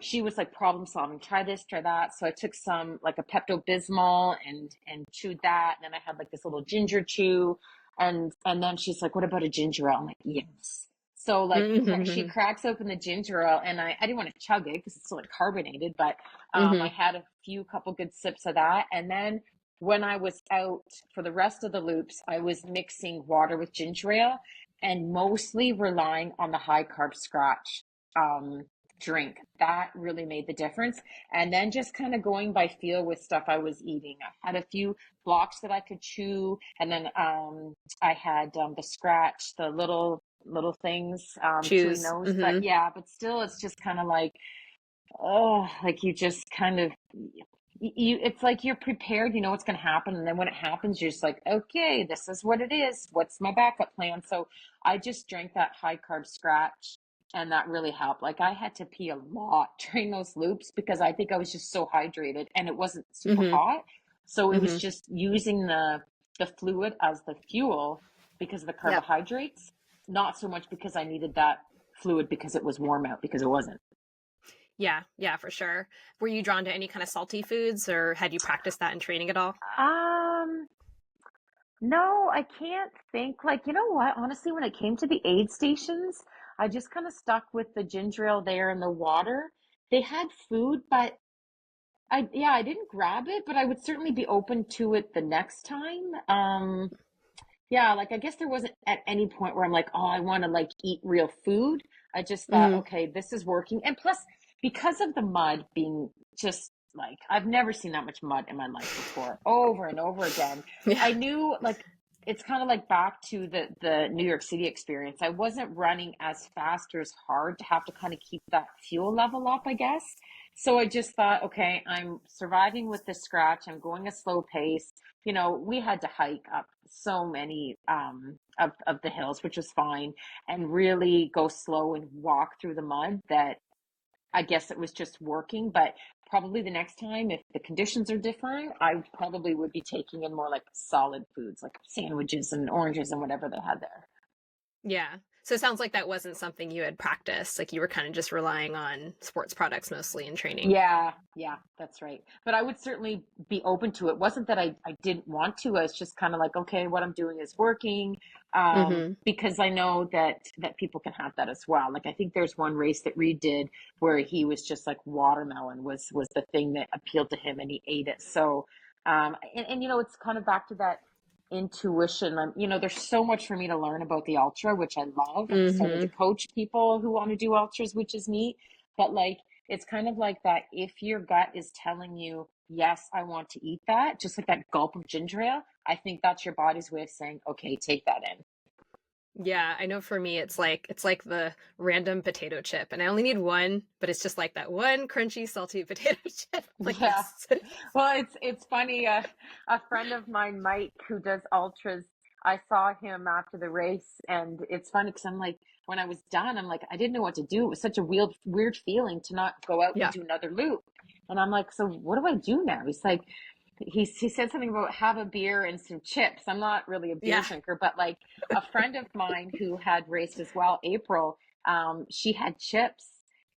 she was like, problem solving, try this, try that. So I took some like a Pepto Bismol and chewed that. And then I had like this little ginger chew, and then she's like, what about a ginger ale? I'm like, yes. So like she Mm-hmm. cracks open the ginger ale, and I didn't want to chug it because it's still like carbonated, but I Mm-hmm. had a couple good sips of that, and then when I was out for the rest of the loops, I was mixing water with ginger ale and mostly relying on the high carb scratch um, drink. That really made the difference. And then just kind of going by feel with stuff I was eating. I had a few blocks that I could chew, and then I had the scratch, the little things, chewing Choose. those. But yeah, but still, it's just kind of like, oh, like you just kind of it's like you're prepared, you know what's going to happen, and then when it happens you're just like, okay, this is what it is, what's my backup plan? So I just drank that high carb scratch, and that really helped. Like I had to pee a lot during those loops because I think I was just so hydrated and it wasn't super Mm-hmm. hot, so it was Mm-hmm. just using the fluid as the fuel because of the Yep. carbohydrates, not so much because I needed that fluid because it was warm out, because it wasn't. Yeah, yeah, for sure. Were you drawn to any kind of salty foods, or had you practiced that in training at all? um No, I can't think. Like, you know what? Honestly, when it came to the aid stations, I just kind of stuck with the ginger ale there and the water. They had food, but yeah, I didn't grab it, but I would certainly be open to it the next time. Yeah, like I guess there wasn't at any point where I'm like, oh, I want to like eat real food. I just thought, Mm-hmm. okay, this is working. And plus, because of the mud being just like, I've never seen that much mud in my life before, over and over again. Yeah. I knew like it's kind of like back to the New York City experience. I wasn't running as fast or as hard to have to kind of keep that fuel level up, I guess. So I just thought, okay, I'm surviving with this scratch. I'm going a slow pace. You know, we had to hike up so many of the hills, which was fine, and really go slow and walk through the mud. That I guess it was just working. But probably the next time, if the conditions are different, I probably would be taking in more like solid foods, like sandwiches and oranges and whatever they had there. Yeah. So it sounds like that wasn't something you had practiced. Like you were kind of just relying on sports products mostly in training. Yeah, that's right. But I would certainly be open to it. It wasn't that I didn't want to. I was just kind of like, okay, what I'm doing is working. Mm-hmm. Because I know that people can have that as well. Like I think there's one race that Reed did where he was just like watermelon was the thing that appealed to him and he ate it. So and you know, it's kind of back to that intuition. You know, there's so much for me to learn about the ultra, which I love. I'm starting to Mm-hmm. coach people who want to do ultras, which is neat. But like it's kind of like that if your gut is telling you, yes, I want to eat that, just like that gulp of ginger ale, I think that's your body's way of saying, okay, take that in. Yeah, I know for me it's like the random potato chip and I only need one, but it's just like that one crunchy salty potato chip. Like Yeah. yes. Well, it's funny. A friend of mine, Mike, who does ultras, I saw him after the race, and it's funny because I'm like, when I was done, I'm like, I didn't know what to do. It was such a weird feeling to not go out and Yeah. do another loop. And I'm like, so what do I do now? He's like, he said something about have a beer and some chips. I'm not really a beer Yeah. drinker, but like a friend of mine who had raced as well, April, she had chips.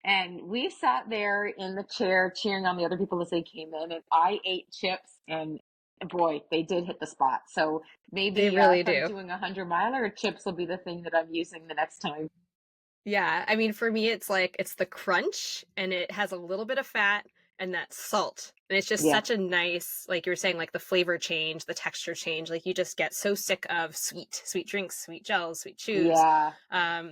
And we sat there in the chair cheering on the other people as they came in, and I ate chips, and boy, they did hit the spot. So They maybe if really I'm do. doing a 100 miler, chips will be the thing that I'm using the next time. Yeah, I mean, for me, it's like it's the crunch and it has a little bit of fat and that salt. And it's just Yeah, such a nice, like you were saying, like the flavor change, the texture change. Like you just get so sick of sweet drinks, sweet gels, sweet chews. yeah,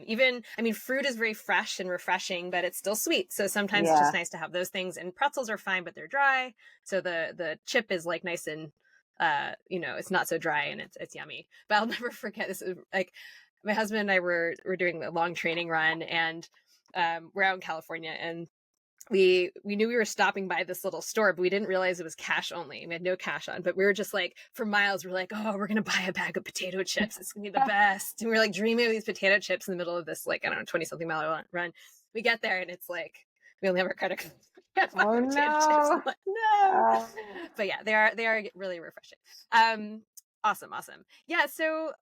Even, I mean, fruit is very fresh and refreshing, but it's still sweet. So sometimes it's just yeah. nice to have those things. And pretzels are fine, but they're dry. So the chip is like nice and it's not so dry and it's yummy. But I'll never forget this. Like my husband and I were doing a long training run, and we're out in California, and we knew we were stopping by this little store, but we didn't realize it was cash only. We had no cash on, but we were just like, for miles, we're like, oh, we're gonna buy a bag of potato chips. It's gonna be the best. And we're like dreaming of these potato chips in the middle of this, like, I don't know, 20 something mile run. We get there and it's like we only have our credit card. Oh Potato chips. I'm no. like, no. Uh, But yeah, they are really refreshing. Awesome. Yeah, so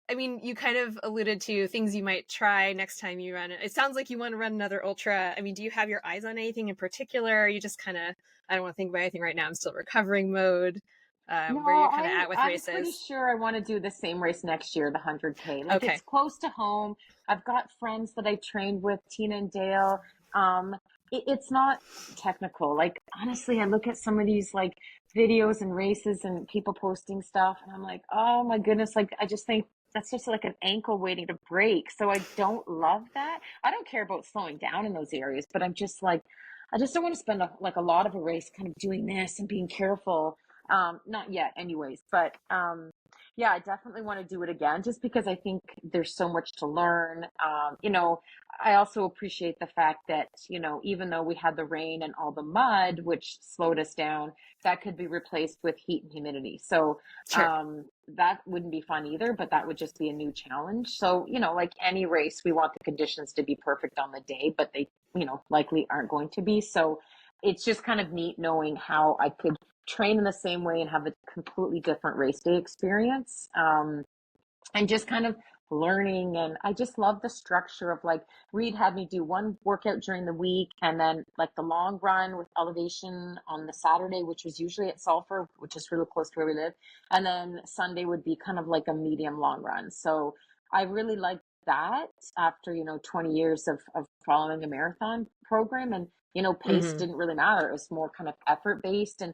I mean, you kind of alluded to things you might try next time you run. It sounds like you want to run another ultra. I mean, do you have your eyes on anything in particular? Or you just kind of, I don't want to think about anything right now. I'm still recovering mode. Where No, you're kind of at with I'm pretty races. sure I want to do the same race next year, the 100K. Like Okay. it's close to home. I've got friends that I trained with, Tina and Dale. Um, it's not technical. Like, honestly, I look at some of these like videos and races and people posting stuff, and I'm like, oh my goodness, like I just think that's just like an ankle waiting to break. So I don't love that. I don't care about slowing down in those areas, but I'm just like, I just don't want to spend like a lot of a race kind of doing this and being careful. Not yet, anyways, but yeah, I definitely want to do it again just because I think there's so much to learn. I also appreciate the fact that, even though we had the rain and all the mud, which slowed us down, that could be replaced with heat and humidity. So Sure. that wouldn't be fun either, but that would just be a new challenge. So, like any race, we want the conditions to be perfect on the day, but they, likely aren't going to be. So it's just kind of neat knowing how I could train in the same way and have a completely different race day experience. And just kind of learning. And I just love the structure of like Reed had me do one workout during the week and then like the long run with elevation on the Saturday, which was usually at Sulphur, which is really close to where we live. And then Sunday would be kind of like a medium long run. So I really like that after, 20 years of following a marathon program. And, pace Hmm. didn't really matter. It was more kind of effort based. And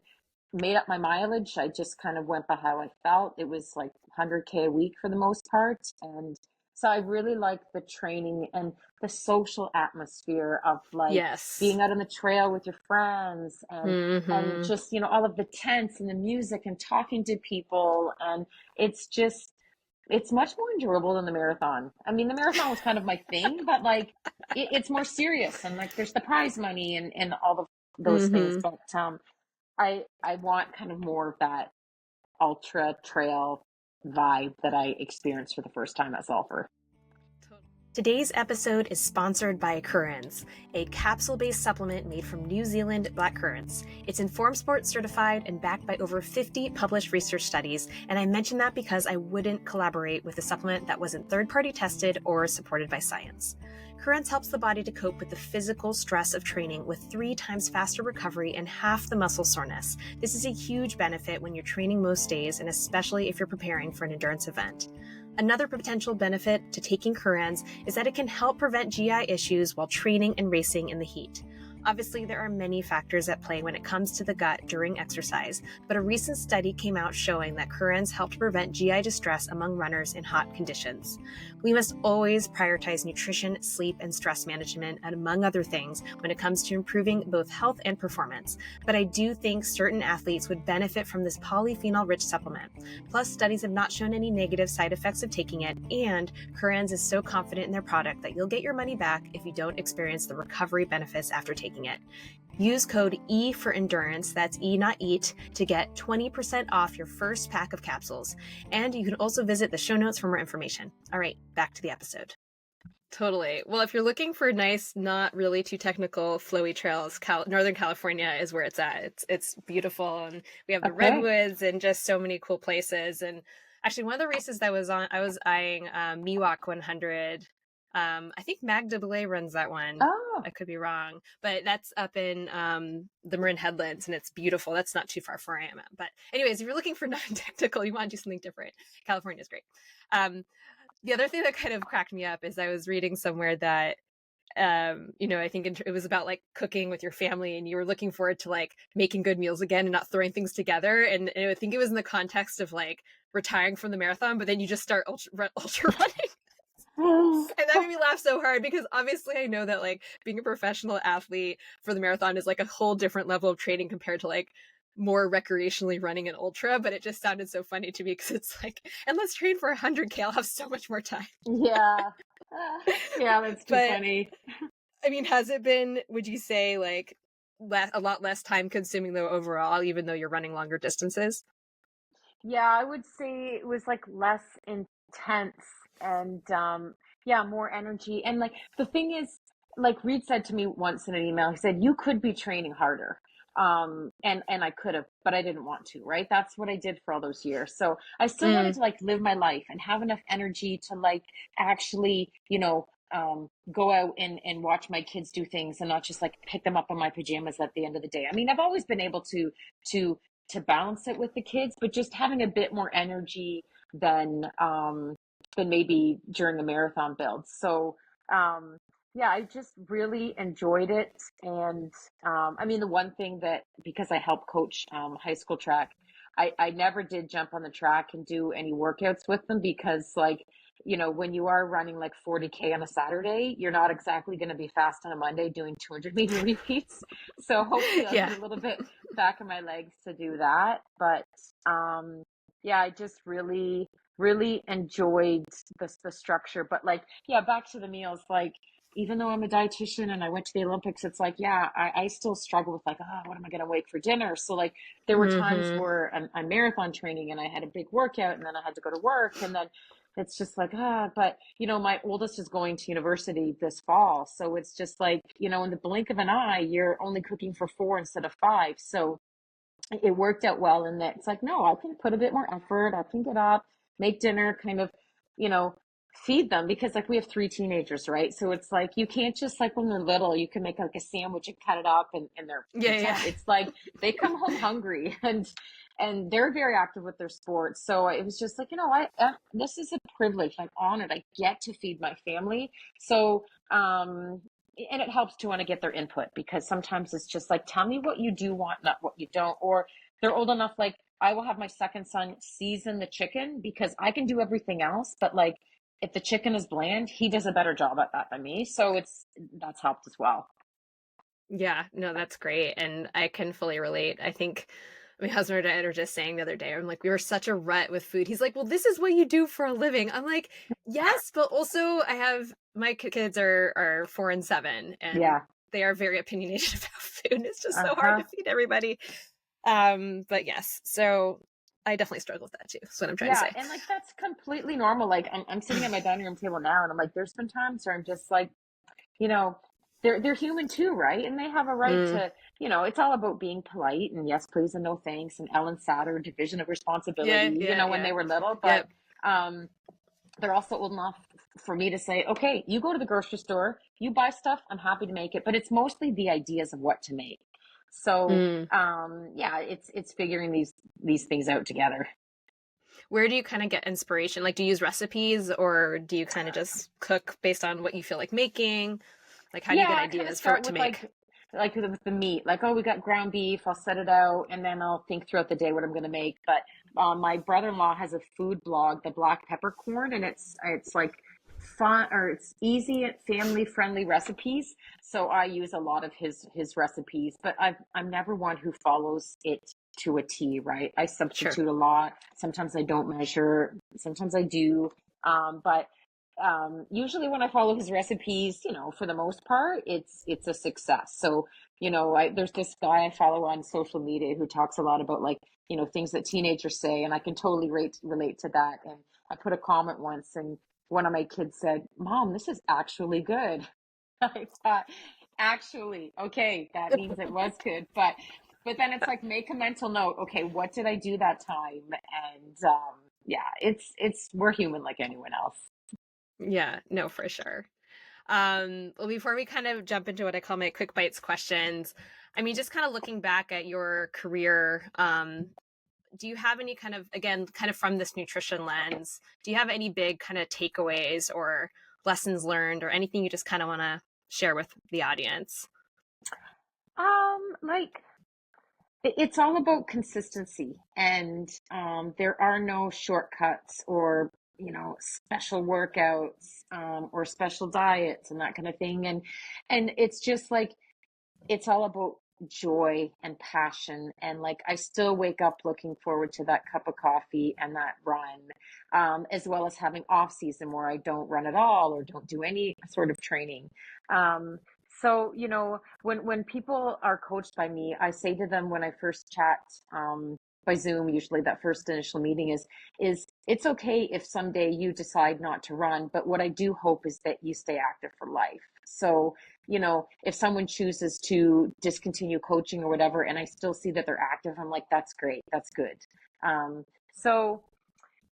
made up my mileage. I just kind of went by how I felt. It was like 100K a week for the most part. And so I really like the training and the social atmosphere of like Yes. being out on the trail with your friends and Hmm. just, all of the tents and the music and talking to people. And it's just, it's much more endurable than the marathon. I mean, the marathon was kind of my thing, but like it's more serious and like there's the prize money and all of those things. Hmm. But I want kind of more of that ultra trail vibe that I experienced for the first time at Sulphur. Today's episode is sponsored by Currens, a capsule-based supplement made from New Zealand black currants. It's Informed Sport certified and backed by over 50 published research studies, and I mention that because I wouldn't collaborate with a supplement that wasn't third-party tested or supported by science. Currents helps the body to cope with the physical stress of training with 3 times faster recovery and half the muscle soreness. This is a huge benefit when you're training most days, and especially if you're preparing for an endurance event. Another potential benefit to taking Currens is that it can help prevent GI issues while training and racing in the heat. Obviously, there are many factors at play when it comes to the gut during exercise, but a recent study came out showing that Currens help to prevent GI distress among runners in hot conditions. We must always prioritize nutrition, sleep, and stress management, and among other things, when it comes to improving both health and performance. But I do think certain athletes would benefit from this polyphenol-rich supplement. Plus, studies have not shown any negative side effects of taking it, and Currens is so confident in their product that you'll get your money back if you don't experience the recovery benefits after taking it. Use code E for endurance, that's E not eat, to get 20% off your first pack of capsules. And you can also visit the show notes for more information. All right, back to the episode. Totally. Well, if you're looking for nice, not really too technical, flowy trails, Northern California is where it's at. It's beautiful, and we have the Okay. redwoods and just so many cool places. And actually, one of the races that was on, I was eyeing Miwok 100. I think Magda Belay runs that one. Oh, I could be wrong, but that's up in the Marin Headlands, and it's beautiful. That's not too far from where I am at. But anyways, if you're looking for non-technical, you want to do something different, California is great. The other thing that kind of cracked me up is I was reading somewhere that I think it was about like cooking with your family, and you were looking forward to like making good meals again and not throwing things together. And I think it was in the context of like retiring from the marathon, but then you just start ultra running. And that made me laugh so hard because obviously I know that like being a professional athlete for the marathon is like a whole different level of training compared to like more recreationally running an ultra, but it just sounded so funny to me because it's like, and let's train for 100K, I'll have so much more time. yeah. Yeah, that's too But funny. I mean, has it been, would you say, like a lot less time consuming though overall, even though you're running longer distances? Yeah, I would say it was like less intense and yeah, more energy. And like the thing is, like Reed said to me once in an email, he said, you could be training harder. And I could have, but I didn't want to, right? That's what I did for all those years. So I still wanted Mm, to like live my life and have enough energy to like actually, go out and watch my kids do things and not just like pick them up in my pajamas at the end of the day. I mean, I've always been able to to balance it with the kids, but just having a bit more energy than maybe during a marathon build. So Yeah, I just really enjoyed it. And I mean, the one thing that, because I help coach high school track, I never did jump on the track and do any workouts with them because, like, when you are running like 40K on a Saturday, you're not exactly going to be fast on a Monday doing 200-meter repeats. So hopefully I'll Yeah. get a little bit back in my legs to do that. But yeah, I just really, really enjoyed the structure. But like, yeah, back to the meals, like, even though I'm a dietitian and I went to the Olympics, it's like, yeah, I still struggle with like, what am I going to make for dinner? So like there were times Hmm. where I'm marathon training and I had a big workout and then I had to go to work and then it's just like, but my oldest is going to university this fall. So it's just like, in the blink of an eye, you're only cooking for four instead of five. So it worked out well in that it's like, no, I can put a bit more effort. I can get up, make dinner, kind of, you know, feed them because like we have three teenagers, right? So it's like you can't just like when they're little, you can make like a sandwich and cut it up and they're Yeah, yeah. content. It's like they come home hungry and they're very active with their sports. So it was just like, this is a privilege. I'm honored. I get to feed my family. So and it helps to want to get their input because sometimes it's just like, tell me what you do want, not what you don't. Or they're old enough, like I will have my second son season the chicken because I can do everything else. But like if the chicken is bland, he does a better job at that than me. So that's helped as well. Yeah, no, that's great. And I can fully relate. I think my husband and I were just saying the other day, I'm like, we were such a rut with food. He's like, well, this is what you do for a living. I'm like, yes, but also I have my kids are 4 and 7, and Yeah. they are very opinionated about food. It's just so hard to Uh-huh. feed everybody. But yes, so I definitely struggle with that too. That's what I'm trying to Yeah, say. and like that's completely normal. Like I'm sitting at my dining room table now and I'm like, there's been times where I'm just like, you know, they're human too, right? And they have a right Mm, to, it's all about being polite and yes, please and no thanks and Ellen Satter, division of yeah, responsibility, yeah, when yeah. they were little. But Yep. um they're also old enough for me to say, okay, you go to the grocery store, you buy stuff, I'm happy to make it, but it's mostly the ideas of what to make. So Mm. yeah, it's figuring these things out together. Where do you kind of get inspiration? Like, do you use recipes or do you kind of just cook based on what you feel like making? Like, how do you get Yeah, I kind of ideas for start what to with make? like with the meat. Like, oh, we got ground beef. I'll set it out, and then I'll think throughout the day what I'm going to make. But my brother-in-law has a food blog, the Black Peppercorn, and it's like fun or it's easy and family-friendly recipes. So I use a lot of his recipes, but I'm never one who follows it to a T, right? I Sure. substitute a lot. Sometimes I don't measure. Sometimes I do. But usually when I follow his recipes, for the most part, it's a success. So, there's this guy I follow on social media who talks a lot about like, things that teenagers say, and I can totally relate to that. And I put a comment once, and one of my kids said, "Mom, this is actually good." I thought, actually, okay, that means it was good, but then it's like make a mental note. Okay, what did I do that time? And yeah, it's we're human like anyone else. Yeah, no, for sure. Well, before we kind of jump into what I call my quick bites questions, I mean, just kind of looking back at your career, do you have any kind of, again, kind of from this nutrition lens, do you have any big kind of takeaways or lessons learned or anything you just kind of want to share with the audience? Like it's all about consistency, and there are no shortcuts or special workouts or special diets and that kind of thing, and it's just like it's all about joy and passion. And like I still wake up looking forward to that cup of coffee and that run, as well as having off season where I don't run at all or don't do any sort of training. So when people are coached by me, I say to them when I first chat by Zoom, usually that first initial meeting is it's okay if someday you decide not to run, but what I do hope is that you stay active for life. So if someone chooses to discontinue coaching or whatever, and I still see that they're active, I'm like, that's great. That's good. So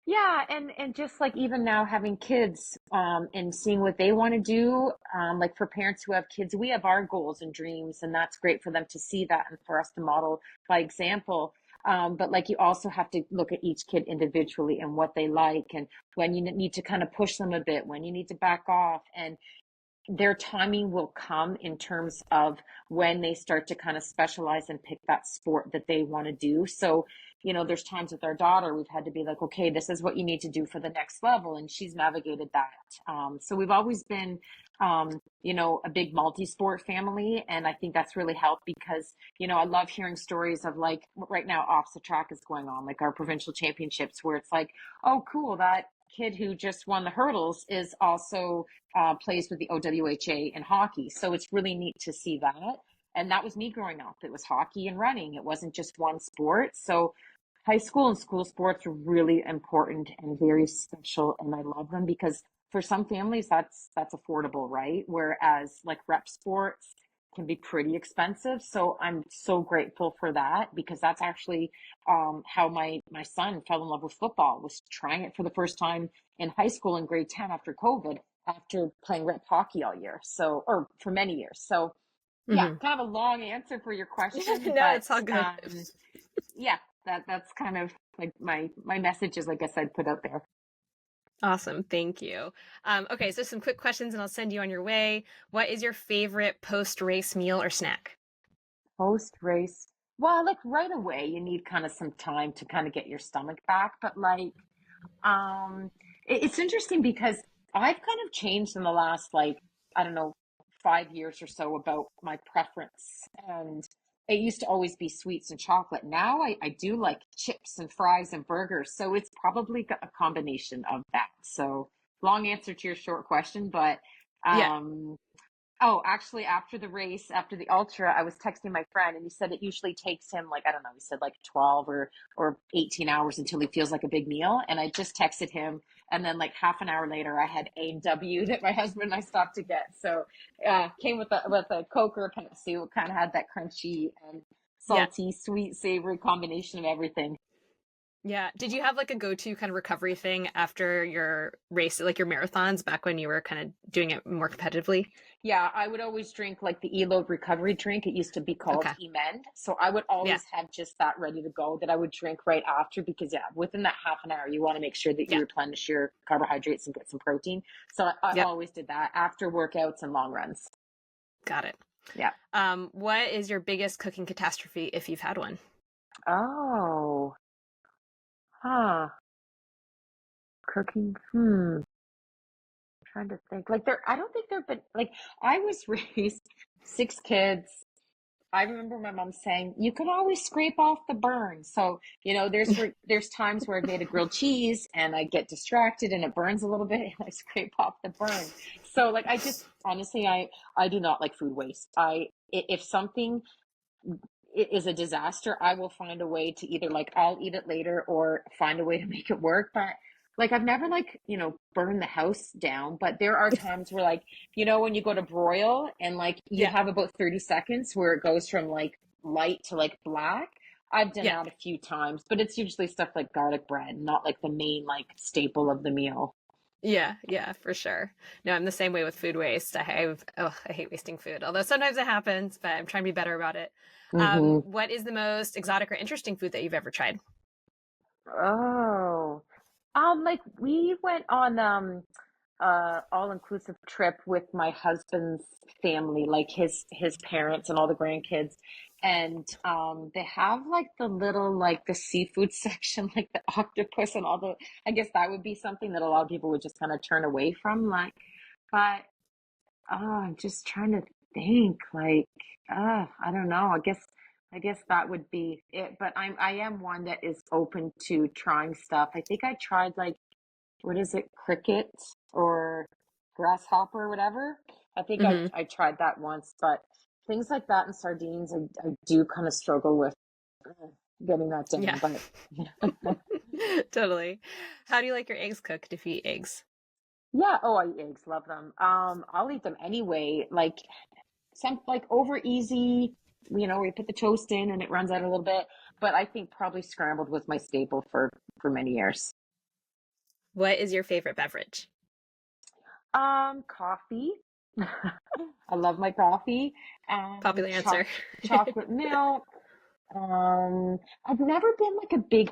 yeah. And just like even now having kids, and seeing what they want to do, like for parents who have kids, we have our goals and dreams, and that's great for them to see that and for us to model by example. But like you also have to look at each kid individually and what they like and when you need to kind of push them a bit, when you need to back off. And their timing will come in terms of when they start to kind of specialize and pick that sport that they want to do. So, there's times with our daughter, we've had to be like, okay, this is what you need to do for the next level. And she's navigated that. So we've always been, a big multi-sport family. And I think that's really helped because, I love hearing stories of like right now, off the track is going on, like our provincial championships, where it's like, oh, cool, that kid who just won the hurdles is also plays with the OWHA in hockey. So it's really neat to see that. And that was me growing up. It was hockey and running. It wasn't just one sport. So high school and school sports are really important and very special. And I love them because for some families, that's affordable, right? Whereas like rep sports can be pretty expensive. So I'm so grateful for that because that's actually how my son fell in love with football, was trying it for the first time in high school in grade 10 after COVID, after playing rep hockey all year. So, or for many years. So yeah, Hmm. kind of a long answer for your question, No, but it's all good. yeah, that's kind of like my messages, I guess I'd put out there. Awesome. Thank you. Okay, so some quick questions and I'll send you on your way. What is your favorite post-race meal or snack? Post race, well, like right away, you need kind of some time to kind of get your stomach back, but like it's interesting because I've kind of changed in the last, like, I don't know, 5 years or so about my preference. And it used to always be sweets and chocolate. Now I do like chips and fries and burgers. So it's probably a combination of that. So long answer to your short question, but Yeah. um, oh, actually, after the race, after the ultra, I was texting my friend, and he said it usually takes him like, I don't know, he said like 12 or 18 hours until he feels like a big meal. And I just texted him, and then like half an hour later, I had A&W that my husband and I stopped to get. So came with a Coke or a Pepsi. It kind of had that crunchy and Yeah. salty, sweet, savory combination of everything. Yeah. Did you have like a go-to kind of recovery thing after your race, like your marathons back when you were kind of doing it more competitively? Yeah, I would always drink like the Eload recovery drink. It used to be called Okay. Emend. So I would Yeah. always have just that ready to go that I would drink right after because, yeah, within that half an hour, you want to make sure that you Yeah. replenish your carbohydrates and get some protein. So I Yep. always did that after workouts and long runs. Got it. Yeah. What is your biggest cooking catastrophe if you've had one? Oh, huh. Cooking. Trying to think. Like I don't think there've been like I was raised six kids. I remember my mom saying, "You can always scrape off the burn." So, there's times where I've made a grilled cheese and I get distracted and it burns a little bit and I scrape off the burn. So, like, I just honestly, I do not like food waste. If something is a disaster, I will find a way to either like I'll eat it later or find a way to make it work. But like I've never like, burned the house down, but there are times where like, when you go to broil and like you Yeah. have about 30 seconds where it goes from like light to like black. I've done Yeah. that a few times, but it's usually stuff like garlic bread, not like the main like staple of the meal. Yeah, yeah, for sure. No, I'm the same way with food waste. I hate wasting food. Although sometimes it happens, but I'm trying to be better about it. Hmm. What is the most exotic or interesting food that you've ever tried? Oh, like we went on all-inclusive trip with my husband's family, like his parents and all the grandkids. And they have like the little like the seafood section, like the octopus and all the I guess that would be something that a lot of people would just kind of turn away from. Like, but I'm just trying to think, like, I don't know. I guess that would be it. But I am one that is open to trying stuff. I think I tried like what is it, cricket or grasshopper or whatever. I think I Hmm. I tried that once, but things like that and sardines, I do kind of struggle with uh, getting that Yeah, down. But totally. How do you like your eggs cooked if you eat eggs? yeah, oh, I eat eggs, love them. I'll eat them anyway. Like some like over easy, where you put the toast in and it runs out a little bit. But I think probably scrambled was my staple for many years. What is your favorite beverage? Coffee. I love my coffee. Popular answer. Chocolate milk. I've never been like a big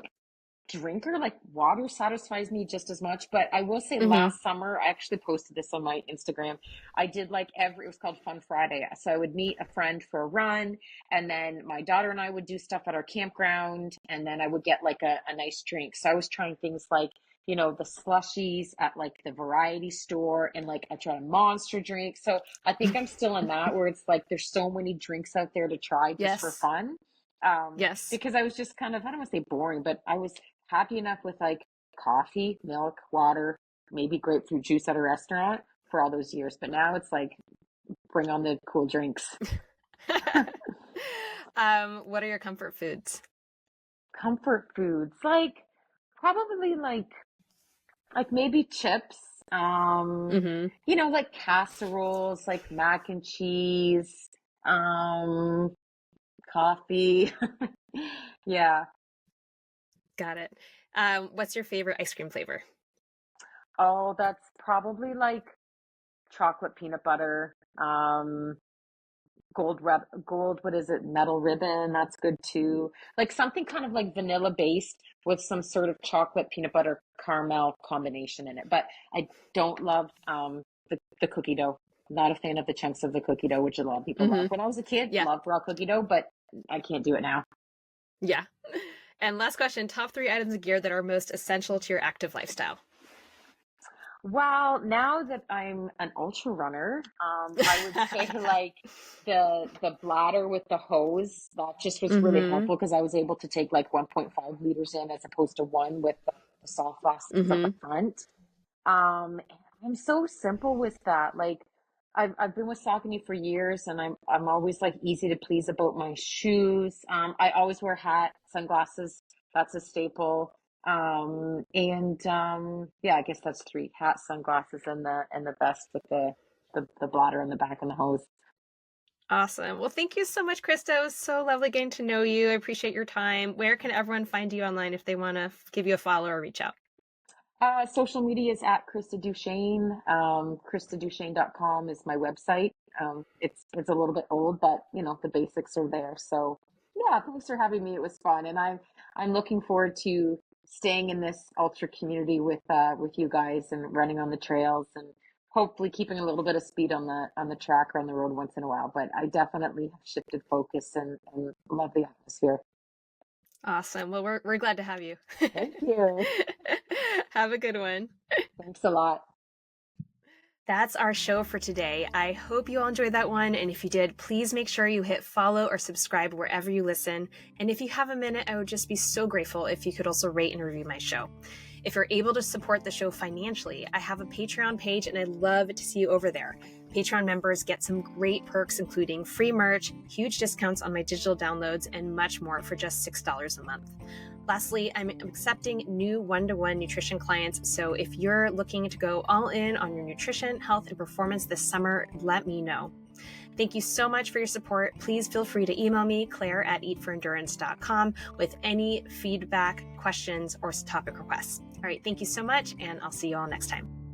drinker. Like water satisfies me just as much. But I will say Mm-hmm. last summer, I actually posted this on my Instagram. I did like it was called Fun Friday. So I would meet a friend for a run, and then my daughter and I would do stuff at our campground, and then I would get like a nice drink. So I was trying things like, the slushies at like the variety store, and like I tried a monster drink. So I think I'm still in that where it's like there's so many drinks out there to try just for Yes. fun. Yes. Because I was just kind of, I don't want to say boring, but I was happy enough with like coffee, milk, water, maybe grapefruit juice at a restaurant for all those years. But now it's like, bring on the cool drinks. What are your comfort foods? Comfort foods, like probably like maybe chips, Mm-hmm. like casseroles, like mac and cheese, um, coffee. Yeah. Got it. What's your favorite ice cream flavor? Oh, that's probably like chocolate peanut butter, gold, what is it? Metal ribbon. That's good too. Like something kind of like vanilla based with some sort of chocolate peanut butter caramel combination in it. But I don't love the cookie dough. Not a fan of the chunks of the cookie dough, which a lot of people love. Mm-hmm. When I was a kid, Yeah. loved raw cookie dough, but I can't do it now. Yeah. And last question, top 3 items of gear that are most essential to your active lifestyle. Well, now that I'm an ultra runner, I would say like the bladder with the hose, that just was really Mm-hmm. helpful because I was able to take like 1.5 liters in as opposed to one with the soft flasks at the Mm-hmm. front. I'm so simple with that. Like I've been with Saucony for years, and I'm always like easy to please about my shoes. I always wear a hat, sunglasses. That's a staple. And yeah, I guess that's 3: hat, sunglasses, and the vest with the bladder in the back and the hose. Awesome. Well, thank you so much, Krista. It was so lovely getting to know you. I appreciate your time. Where can everyone find you online if they want to give you a follow or reach out? Social media is at Krista DuChene. KristaDuchene.com is my website. It's a little bit old, but the basics are there. So yeah, thanks for having me. It was fun, and I'm looking forward to staying in this ultra community with you guys and running on the trails, and hopefully keeping a little bit of speed on the track or on the road once in a while. But I definitely have shifted focus and love the atmosphere. Awesome. Well, we're glad to have you. Thank you. Have a good one. Thanks a lot. That's our show for today. I hope you all enjoyed that one. And if you did, please make sure you hit follow or subscribe wherever you listen. And if you have a minute, I would just be so grateful if you could also rate and review my show. If you're able to support the show financially, I have a Patreon page and I'd love to see you over there. Patreon members get some great perks, including free merch, huge discounts on my digital downloads, and much more for just $6 a month. Lastly, I'm accepting new one-to-one nutrition clients, so if you're looking to go all in on your nutrition, health, and performance this summer, let me know. Thank you so much for your support. Please feel free to email me, claire@eatforendurance.com, with any feedback, questions, or topic requests. All right, thank you so much, and I'll see you all next time.